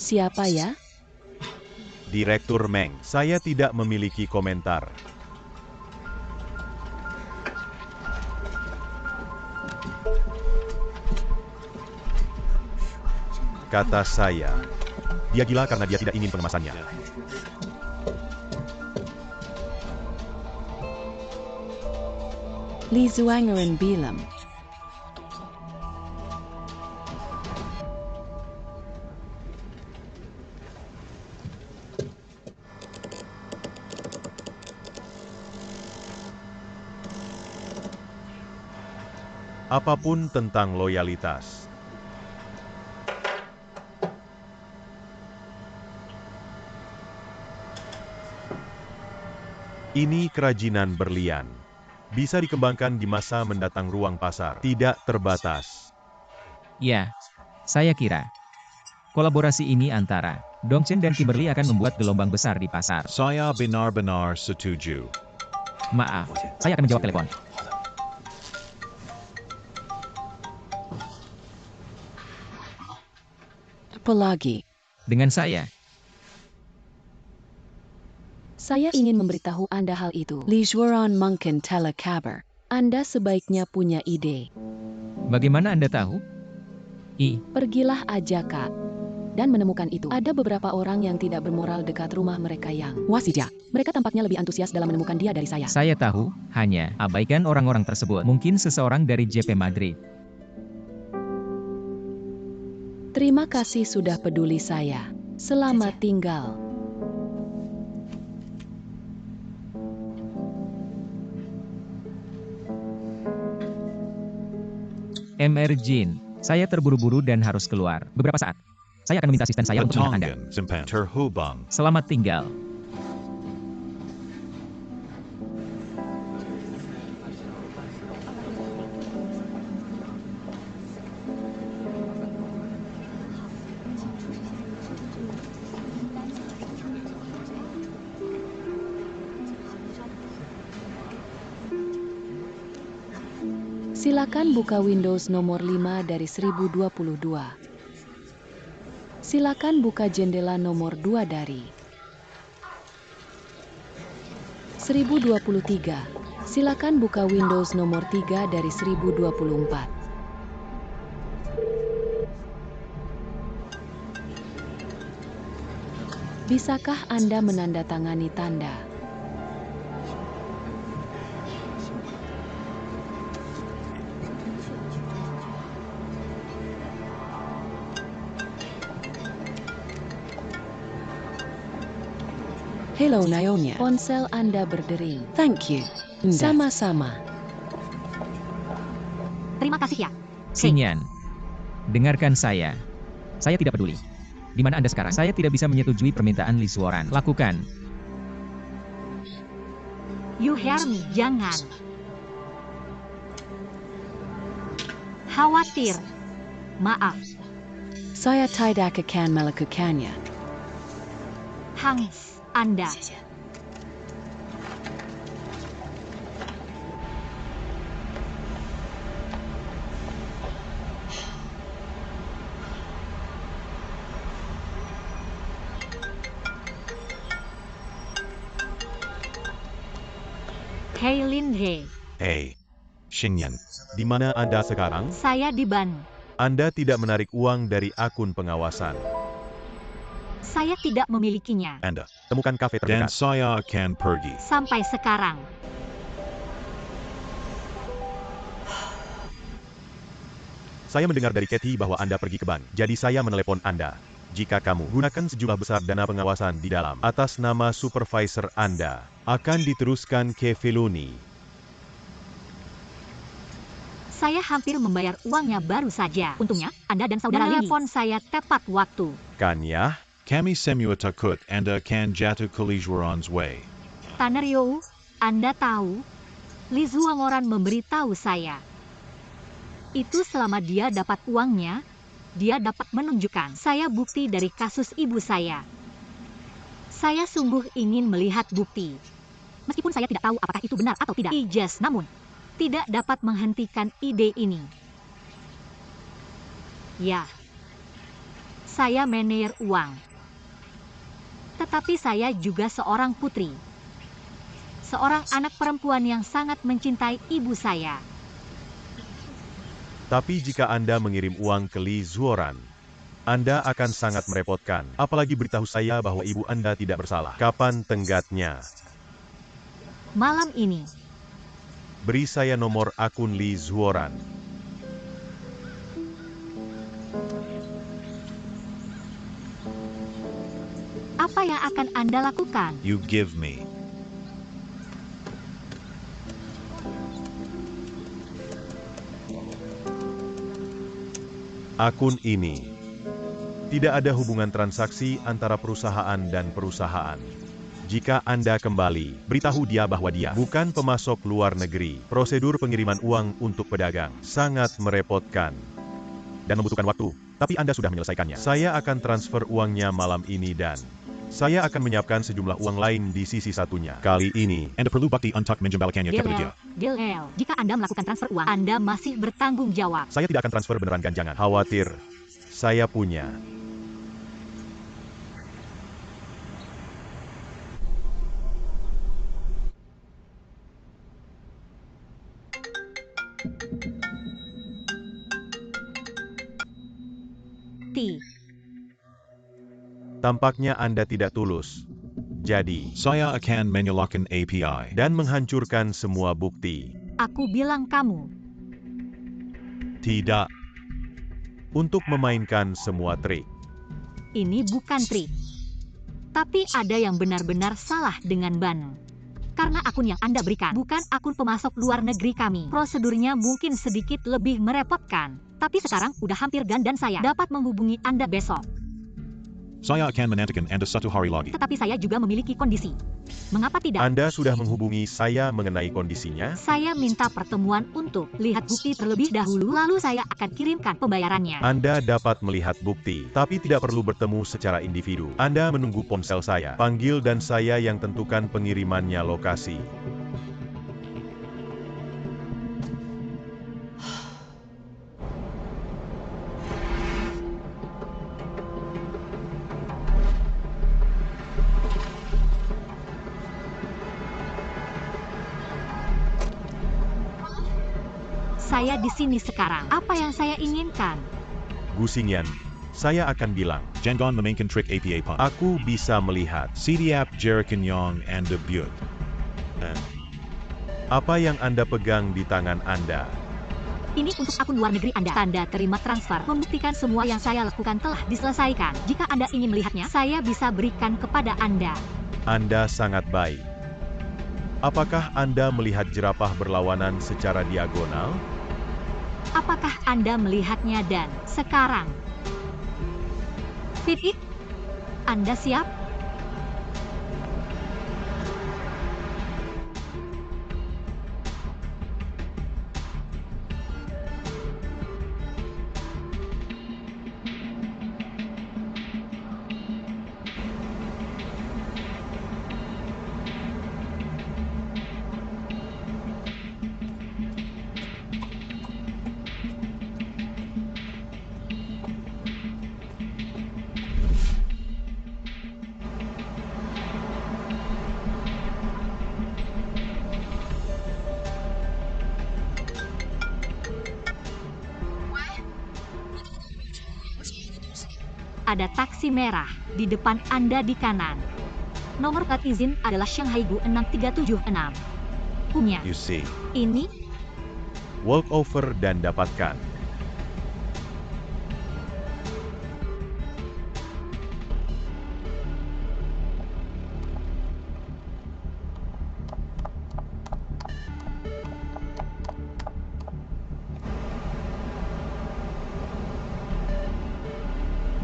Siapa ya? Direktur Meng, saya tidak memiliki komentar. Kata saya, dia gila karena dia tidak ingin pengemasannya. Li Zuangeren bilam. Apapun tentang loyalitas. Ini kerajinan berlian. Bisa dikembangkan di masa mendatang, ruang pasar tidak terbatas. Ya, saya kira kolaborasi ini antara Dongchen dan Kimberly akan membuat gelombang besar di pasar. Saya benar-benar setuju. Maaf, saya akan menjawab telepon. Apa lagi? Dengan saya. Saya ingin memberitahu Anda hal itu. Li Zuoran mungkin telah kabar. Anda sebaiknya punya ide. Bagaimana Anda tahu? Pergilah aja, Kak. Dan menemukan itu. Ada beberapa orang yang tidak bermoral dekat rumah mereka yang Wasija. mereka tampaknya lebih antusias dalam menemukan dia dari saya. Saya tahu, hanya abaikan orang-orang tersebut. Mungkin seseorang dari JP Madrid. Terima kasih sudah peduli saya. Selamat tinggal. MR Jin, saya terburu-buru dan harus keluar. Beberapa saat. Saya akan meminta asisten saya untuk menyerang Anda. Betongen, Simpan, Terhubung. Selamat tinggal. Silakan buka Windows nomor 5 dari 1022. Silakan buka jendela nomor 2 dari 1023. Silakan buka Windows nomor 3 dari 1024. Bisakah Anda menandatangani tanda? Hello Naonya. Ponsel Anda berdering. Thank you. Nda. Sama-sama. Terima kasih ya. Xinyan, dengarkan saya. Saya tidak peduli. Di mana Anda sekarang? Saya tidak bisa menyetujui permintaan Li Zuoran. Lakukan. You hear me, jangan. Khawatir. Maaf, Saya tidak akan melakukannya. Hans, Anda. Kailin He, Hei, Xingyan, di mana Anda sekarang? saya di Ban. Anda tidak menarik uang dari akun pengawasan. Saya tidak memilikinya. Anda temukan kafe Dan terdekat. saya akan pergi. Sampai sekarang. Saya mendengar dari Kathy bahwa Anda pergi ke bank, jadi saya menelepon Anda. Jika kamu gunakan sejumlah besar dana pengawasan di dalam atas nama supervisor Anda, akan diteruskan ke Feloni. Saya hampir membayar uangnya baru saja. Untungnya, Anda dan saudara Lini telepon saya tepat waktu. Kan ya? Kami semua takut Anda akan jatuh ke Li Zuoran's way. Taneryo, Anda tahu, Li Zuoran memberitahu saya. Itu selama dia dapat uangnya, dia dapat menunjukkan saya bukti dari kasus ibu saya. Saya sungguh ingin melihat bukti. Meskipun saya tidak tahu apakah itu benar atau tidak. Ijas, namun, tidak dapat menghentikan ide ini. Ya, saya mener uang. Tetapi saya juga seorang putri. Seorang anak perempuan yang sangat mencintai ibu saya. Tapi jika Anda mengirim uang ke Li Zuoran, Anda akan sangat merepotkan. Apalagi beritahu saya bahwa ibu Anda tidak bersalah. Kapan tenggatnya? Malam ini. Beri saya nomor akun Li Zuoran. Apa yang akan Anda lakukan? You give me. Akun ini. Tidak ada hubungan transaksi antara perusahaan dan perusahaan. Jika Anda kembali, beritahu dia bahwa dia bukan pemasok luar negeri. Prosedur pengiriman uang untuk pedagang sangat merepotkan dan membutuhkan waktu, tapi Anda sudah menyelesaikannya. Saya akan transfer uangnya malam ini dan saya akan menyiapkan sejumlah uang lain di sisi satunya. Kali ini, Anda perlu bakti untuk menjembalakannya kepada dia. Gilel, jika Anda melakukan transfer uang, Anda masih bertanggung jawab. saya tidak akan transfer beneran kan, jangan khawatir. Saya punya. Tampaknya Anda tidak tulus. Jadi, Saya akan menyalakan API. dan menghancurkan semua bukti. Aku bilang kamu. Tidak. Untuk memainkan semua trik. Ini bukan trik. Tapi ada yang benar-benar salah dengan Ban. Karena akun yang Anda berikan bukan akun pemasok luar negeri kami. Prosedurnya mungkin sedikit lebih merepotkan. Tapi sekarang udah hampir dan saya dapat menghubungi Anda besok. Saya akan menantikan Anda satu hari lagi. Tetapi saya juga memiliki kondisi. Mengapa tidak? Anda sudah menghubungi saya mengenai kondisinya? Saya minta pertemuan untuk lihat bukti terlebih dahulu, lalu saya akan kirimkan pembayarannya. Anda dapat melihat bukti, tapi tidak perlu bertemu secara individu. Anda menunggu ponsel saya. Panggil dan saya yang tentukan pengirimannya lokasi. Saya di sini sekarang. Apa yang saya inginkan? Gusingan, saya akan bilang, Jangan memainkan trik API pun. aku bisa melihat. CDApp Jerikanyong Anda Butte. Apa yang Anda pegang di tangan Anda? Ini untuk akun luar negeri Anda. Tanda terima transfer membuktikan semua yang saya lakukan telah diselesaikan. Jika Anda ingin melihatnya, saya bisa berikan kepada Anda. Anda sangat baik. Apakah Anda melihat jerapah berlawanan secara diagonal? Apakah Anda melihatnya dan sekarang? Fit it? Anda siap? Ada taksi merah di depan Anda di kanan. Nomor plat izin adalah Shanghai Gu 6376. Punya. You see. Ini Walk over dan dapatkan.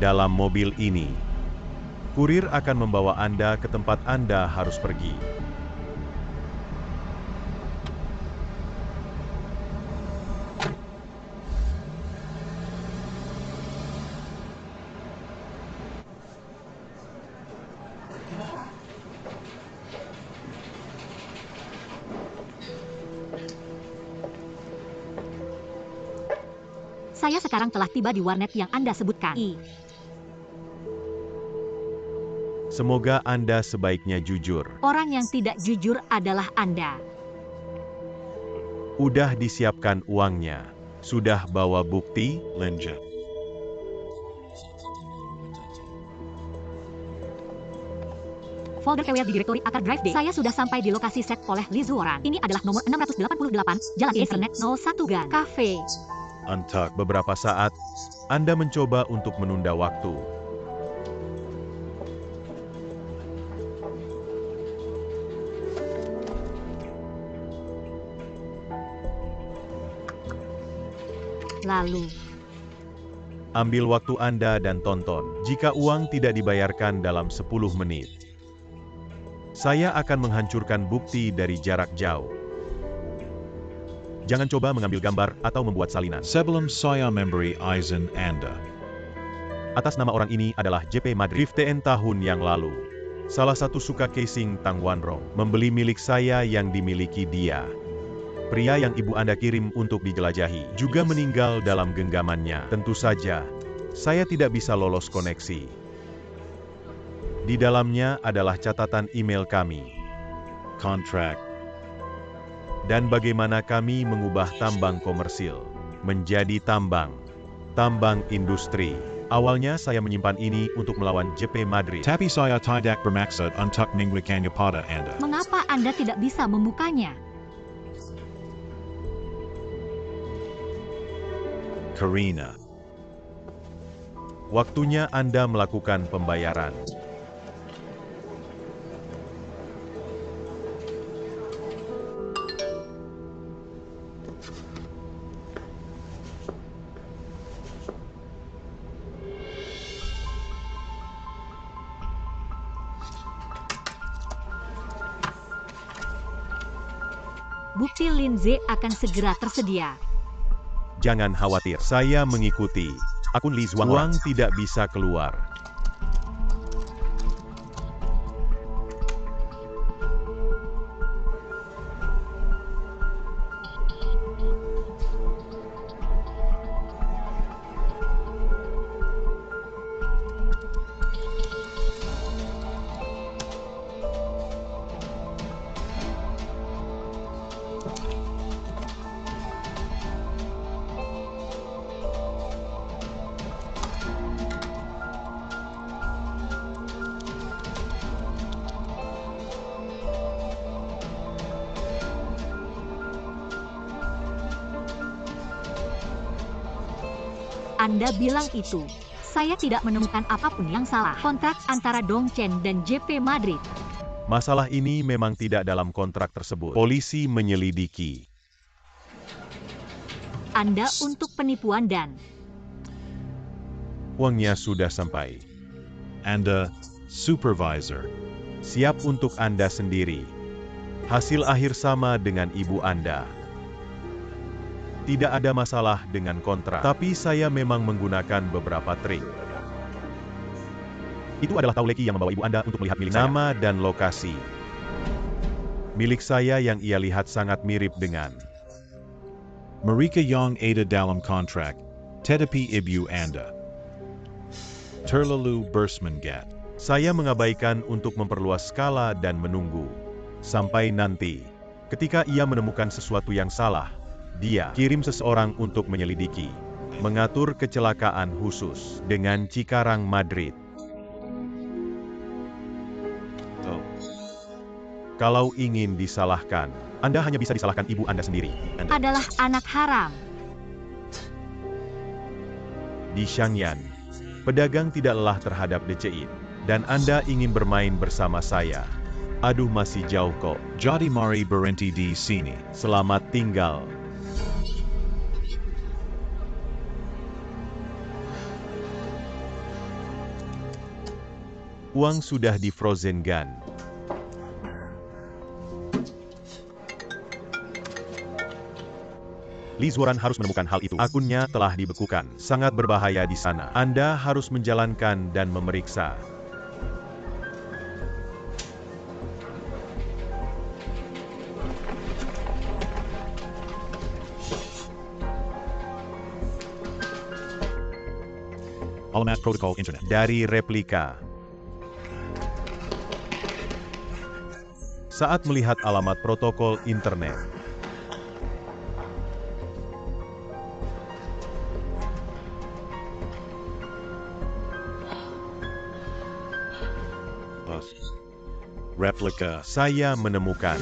Dalam mobil ini, kurir akan membawa Anda ke tempat Anda harus pergi. saya sekarang telah tiba di warnet yang Anda sebutkan. Semoga Anda sebaiknya jujur. Orang yang tidak jujur adalah Anda. Udah disiapkan uangnya. Sudah bawa bukti? Linja. Folder keyword di direktori akar drive D. Saya sudah sampai di lokasi set oleh Liz Warren. Ini adalah nomor 688, Jalan Internet 01 Gan Cafe. Entah beberapa saat, Anda mencoba untuk menunda waktu. Lalu, Ambil waktu Anda dan tonton. Jika uang tidak dibayarkan dalam 10 menit, saya akan menghancurkan bukti dari jarak jauh. Jangan coba mengambil gambar atau membuat salinan. Sebelum saya memberi izin Anda. Atas nama orang ini adalah JP Madrid. 15 tahun yang lalu, salah satu suka casing Tang Wanrong membeli milik saya yang dimiliki dia. Pria yang ibu Anda kirim untuk dijelajahi juga meninggal dalam genggamannya. Tentu saja, saya tidak bisa lolos koneksi. Di dalamnya adalah catatan email kami. Kontrak. Dan bagaimana kami mengubah tambang komersil menjadi tambang industri. Awalnya saya menyimpan ini untuk melawan JP Madrid. Tapi saya tidak bermaksud untuk menggelikannya pada Anda. mengapa Anda tidak bisa membukanya? Karina. Waktunya Anda melakukan pembayaran. Bukti Lindsay akan segera tersedia. Jangan khawatir, saya mengikuti. Akun Liz Wang. Uang tidak bisa keluar. Anda bilang itu. Saya tidak menemukan apapun yang salah. Kontrak antara Dong Chen dan JP Madrid. Masalah ini memang tidak dalam kontrak tersebut. Polisi menyelidiki. Anda untuk penipuan dan Uangnya sudah sampai. Anda, supervisor. Siap untuk Anda sendiri. Hasil akhir sama dengan ibu Anda. Tidak ada masalah dengan kontrak, tapi saya memang menggunakan beberapa trik. Itu adalah Tauleki yang membawa ibu Anda untuk melihat milik saya. Nama dan lokasi. Milik saya yang ia lihat sangat mirip dengan Marika yang ada dalam kontrak, tetapi ibu Anda terlalu bersemangat. Saya mengabaikan untuk memperluas skala dan menunggu. Sampai nanti, ketika ia menemukan sesuatu yang salah, dia kirim seseorang untuk menyelidiki, mengatur kecelakaan khusus dengan Cikarang Madrid. Oh. Kalau ingin disalahkan, Anda hanya bisa disalahkan ibu Anda sendiri. adalah anak haram. Di Shangyan, pedagang tidak lelah terhadap DCI, dan Anda ingin bermain bersama saya. Aduh, masih jauh kok. Jadi mari berhenti di sini. Selamat tinggal. Uang sudah di frozen gun. Liz Warren harus menemukan hal itu. Akunnya telah dibekukan. Sangat berbahaya di sana. Anda harus menjalankan dan memeriksa. Alamat protokol internet. Dari replika. saat melihat alamat protokol internet. Replica. Saya menemukan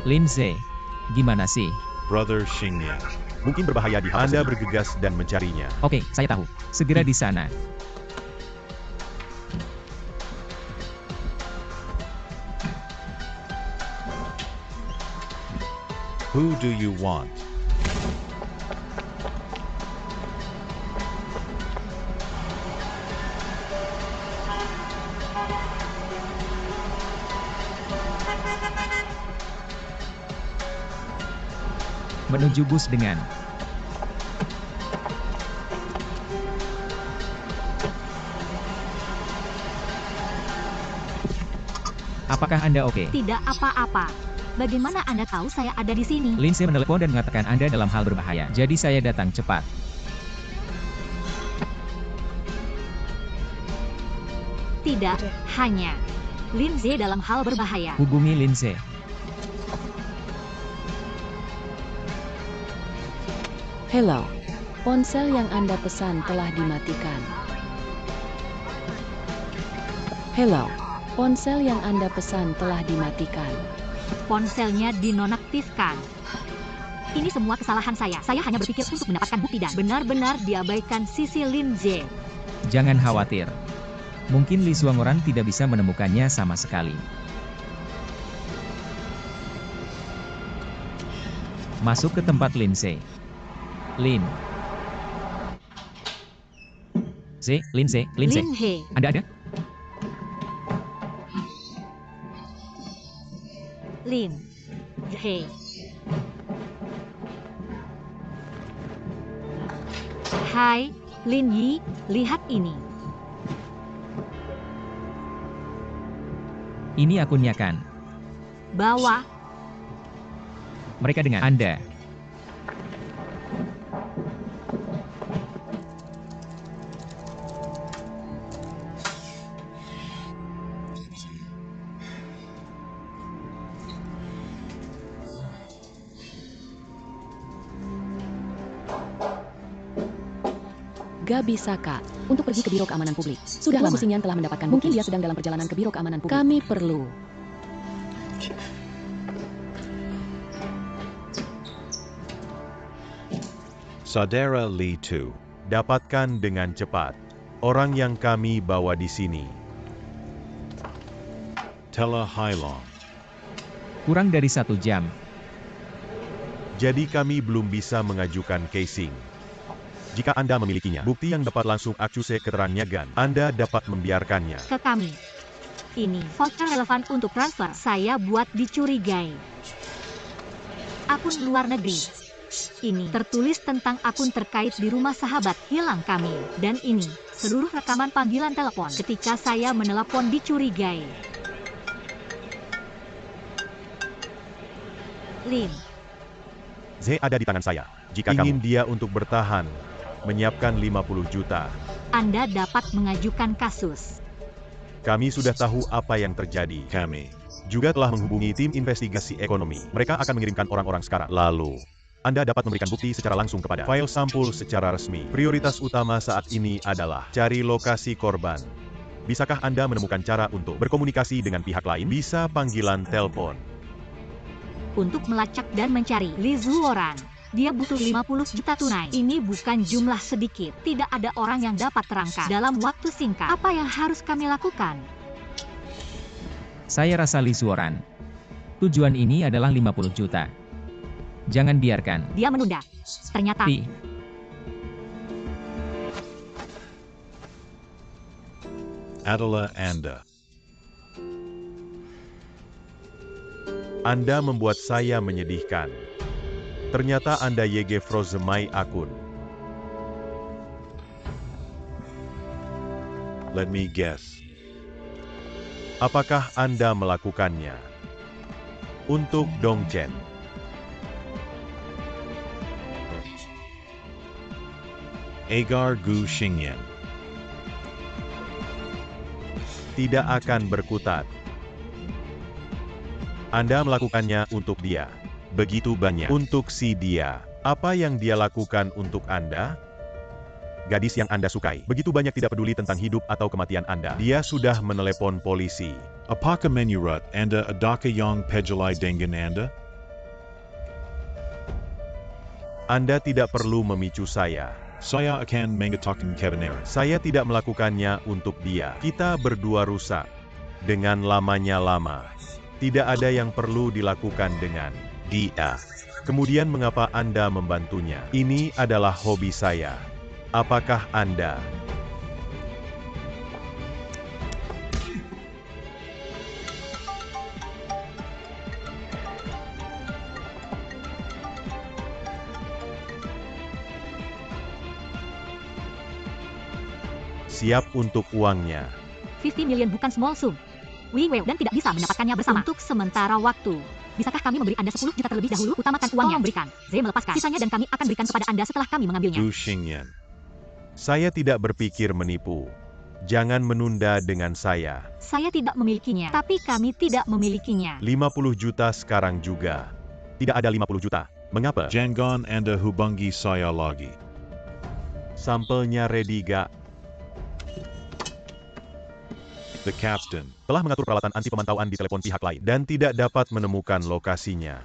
Lindsay, gimana sih? Brother Xingyan. mungkin berbahaya di hal Anda bergegas dan mencarinya. Oke, saya tahu. Segera di sana. Who do you want? Menuju bus dengan apakah Anda oke? Tidak apa-apa. Bagaimana Anda tahu saya ada di sini? Lindsay menelepon dan mengatakan Anda dalam hal berbahaya. Jadi saya datang cepat. Tidak, hanya Lindsay dalam hal berbahaya. Hubungi Lindsay. Hello. Ponsel yang Anda pesan telah dimatikan. Hello. Ponsel yang Anda pesan telah dimatikan. Ponselnya dinonaktifkan. Ini semua kesalahan saya. Saya hanya berpikir untuk mendapatkan bukti dan benar-benar diabaikan sisi Lindsay. Jangan khawatir. Mungkin Li Suangoran tidak bisa menemukannya sama sekali. Masuk ke tempat Lindsay. Lin. Lindsay. Lin He. Anda ada? Lin He. Hai, Lin Yi, lihat ini. Ini akunnya kan? Bawa. Mereka dengan Anda. Gak bisa, Kak. Untuk pergi ke Biro Keamanan Publik. Sudah lama. Xingyan telah mendapatkan bukti. Mungkin dia sedang dalam perjalanan ke Biro Keamanan Publik. Kami perlu. Saudara Li Tu. Dapatkan dengan cepat orang yang kami bawa di sini. Tella Hailong. Kurang dari 1 jam. Jadi kami belum bisa mengajukan casing. Jika Anda memilikinya, bukti yang dapat langsung akuse keterangan Nyagan, Anda dapat membiarkannya. Ke kami. Ini voucher relevan untuk transfer. Saya buat dicurigai. Akun luar negeri. Ini tertulis tentang akun terkait di rumah sahabat hilang kami. Dan ini seluruh rekaman panggilan telepon ketika saya menelepon dicurigai. Lin. Z ada di tangan saya. Jika ingin dia untuk bertahan, menyiapkan 50 juta. Anda dapat mengajukan kasus. Kami sudah tahu apa yang terjadi. Kami Juga telah menghubungi tim investigasi ekonomi. Mereka akan mengirimkan orang-orang sekarang. Lalu, Anda dapat memberikan bukti secara langsung kepada file sampul secara resmi. Prioritas utama saat ini adalah cari lokasi korban. Bisakah Anda menemukan cara untuk berkomunikasi dengan pihak lain? Bisa panggilan telepon. Untuk melacak dan mencari Li Zuoran. Dia butuh 50 juta tunai. Ini bukan jumlah sedikit. Tidak ada orang yang dapat terangkat dalam waktu singkat. Apa yang harus kami lakukan? Saya rasa Li Suoran. Tujuan ini adalah 50 juta. Jangan biarkan. Dia menunda. Ternyata Pi. adalah Anda. Anda membuat saya menyedihkan. Ternyata Anda YG Frozemai akun. Let me guess. Apakah Anda melakukannya? Untuk Dongchen. Agar Gu Xingyan. Tidak akan berkutat. Anda melakukannya untuk dia. Begitu banyak. Untuk si dia. Apa yang dia lakukan untuk Anda? Gadis yang Anda sukai. Begitu banyak tidak peduli tentang hidup atau kematian Anda. Dia sudah menelepon polisi. Apakah menurut Anda adakah yang pejelai dengan Anda? Anda tidak perlu memicu saya. Saya akan mengatakan kebenaran. Saya tidak melakukannya untuk dia. Kita berdua rusak. Dengan lama. Tidak ada yang perlu dilakukan dengan dia. Kemudian mengapa Anda membantunya? Ini adalah hobi saya. Apakah Anda? Siap untuk uangnya. 50 million bukan small sum. Wiwew dan tidak bisa mendapatkannya bersama. Untuk sementara waktu. Bisakah kami memberi Anda 10 juta terlebih dahulu? Utamakan uangnya. Memberikan. Zhe melepaskan. Sisanya dan kami akan berikan kepada Anda setelah kami mengambilnya. Gu Xingyan. Saya tidak berpikir menipu. Jangan menunda dengan saya. Saya tidak memilikinya, tapi kami tidak memilikinya. 50 juta sekarang juga. Tidak ada 50 juta. Mengapa? Jangan Anda hubungi saya lagi. Sampelnya ready gak? The Captain. Telah mengatur peralatan anti pemantauan di telepon pihak lain dan tidak dapat menemukan lokasinya.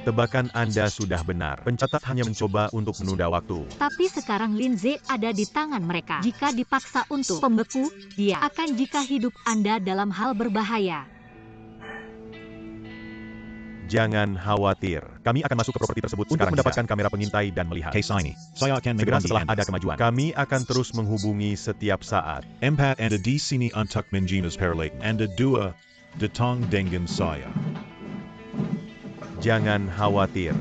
Tebakan Anda sudah benar. Pencatat hanya mencoba untuk menunda waktu. Tapi sekarang Lindsay ada di tangan mereka. Jika dipaksa untuk pembeku, dia akan jika hidup Anda dalam hal berbahaya. Jangan khawatir. Kami akan masuk ke properti tersebut untuk mendapatkan kamera pengintai dan melihat. Case ini. Saya akan Segera menghubungi setelah Anda. ada kemajuan. Kami akan terus menghubungi setiap saat. Empat Anda di sini untuk menjimas peralatan. Anda dua datang dengan saya. Jangan khawatir.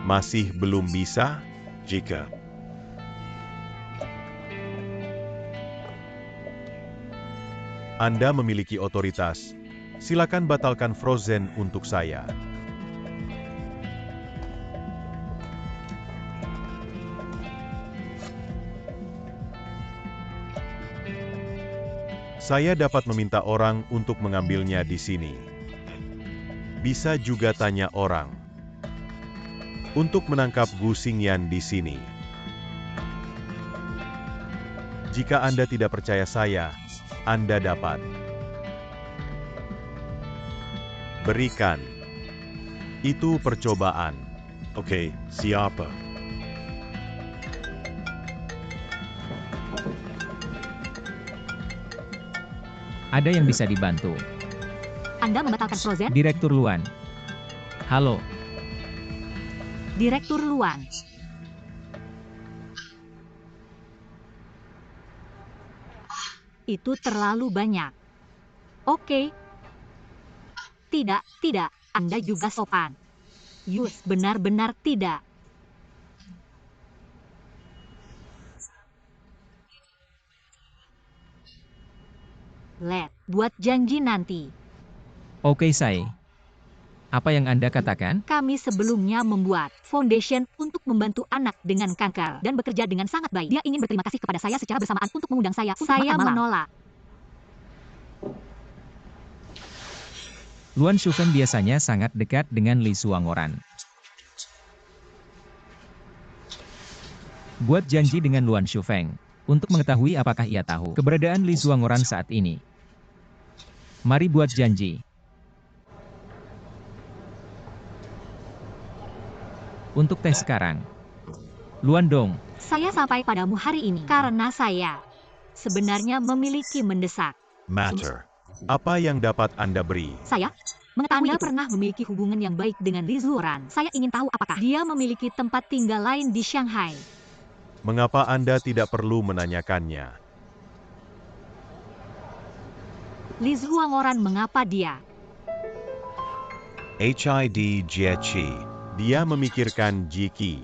Masih belum bisa? Jika Anda memiliki otoritas. Silakan batalkan Frozen untuk saya. Saya dapat meminta orang untuk mengambilnya di sini. Bisa juga tanya orang. Untuk menangkap Gu Xingyan di sini. Jika Anda tidak percaya saya, Anda dapat berikan. Itu percobaan. Oke, siapa? Ada yang bisa dibantu. Anda membatalkan Frozen? Direktur Luan. Halo. Direktur Luan. Itu terlalu banyak. Oke. Tidak, Anda juga sopan. Yus, benar-benar tidak. Buat janji nanti. Oke, Sai. Apa yang Anda katakan? Kami sebelumnya membuat foundation untuk membantu anak dengan kanker dan bekerja dengan sangat baik. Dia ingin berterima kasih kepada saya secara bersamaan untuk mengundang saya untuk makan malam. Menolak. Luan Shufeng biasanya sangat dekat dengan Li Suangoran. Buat janji dengan Luan Shufeng untuk mengetahui apakah ia tahu keberadaan Li Suangoran saat ini. Mari buat janji. Untuk tes sekarang. Luan Dong. Saya sampai padamu hari ini karena saya sebenarnya memiliki mendesak. Matter. Apa yang dapat Anda beri? Saya mengetahui Anda pernah memiliki hubungan yang baik dengan Li Zuoran. Saya ingin tahu apakah dia memiliki tempat tinggal lain di Shanghai. Mengapa Anda tidak perlu menanyakannya? Li Zuoran mengapa dia? HID Jiechi. Dia memikirkan Jiki.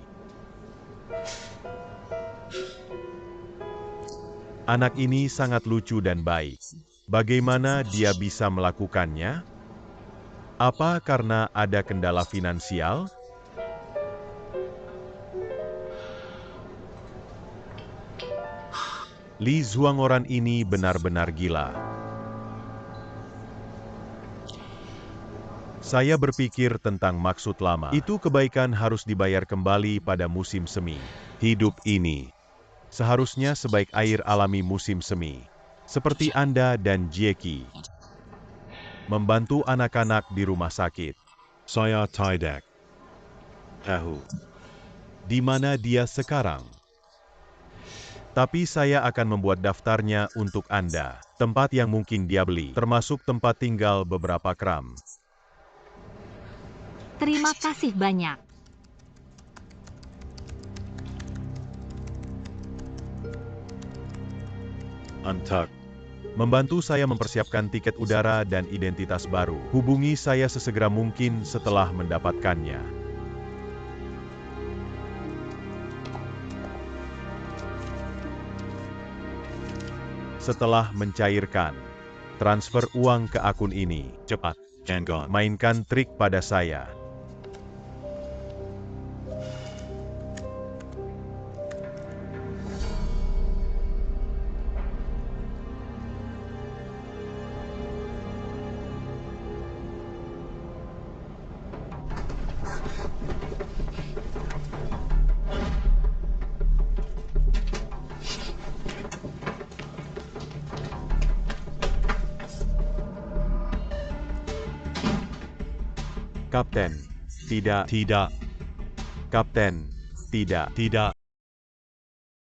Anak ini sangat lucu dan baik. Bagaimana dia bisa melakukannya? Apa karena ada kendala finansial? Li Zuangoran ini benar-benar gila. Saya berpikir tentang maksud lama. Itu kebaikan harus dibayar kembali pada musim semi. Hidup ini seharusnya sebaik air alami musim semi. Seperti Anda dan Jackie. Membantu anak-anak di rumah sakit. Saya tidak tahu Di mana dia sekarang? Tapi saya akan membuat daftarnya untuk Anda. Tempat yang mungkin dia beli, termasuk tempat tinggal beberapa kram. Terima kasih banyak. untuk Membantu saya mempersiapkan tiket udara dan identitas baru. Hubungi saya sesegera mungkin setelah mendapatkannya. Setelah mencairkan, transfer uang ke akun ini. cepat. Jangan Mainkan trik pada saya. Kapten, tidak. tidak, Kapten, tidak. tidak,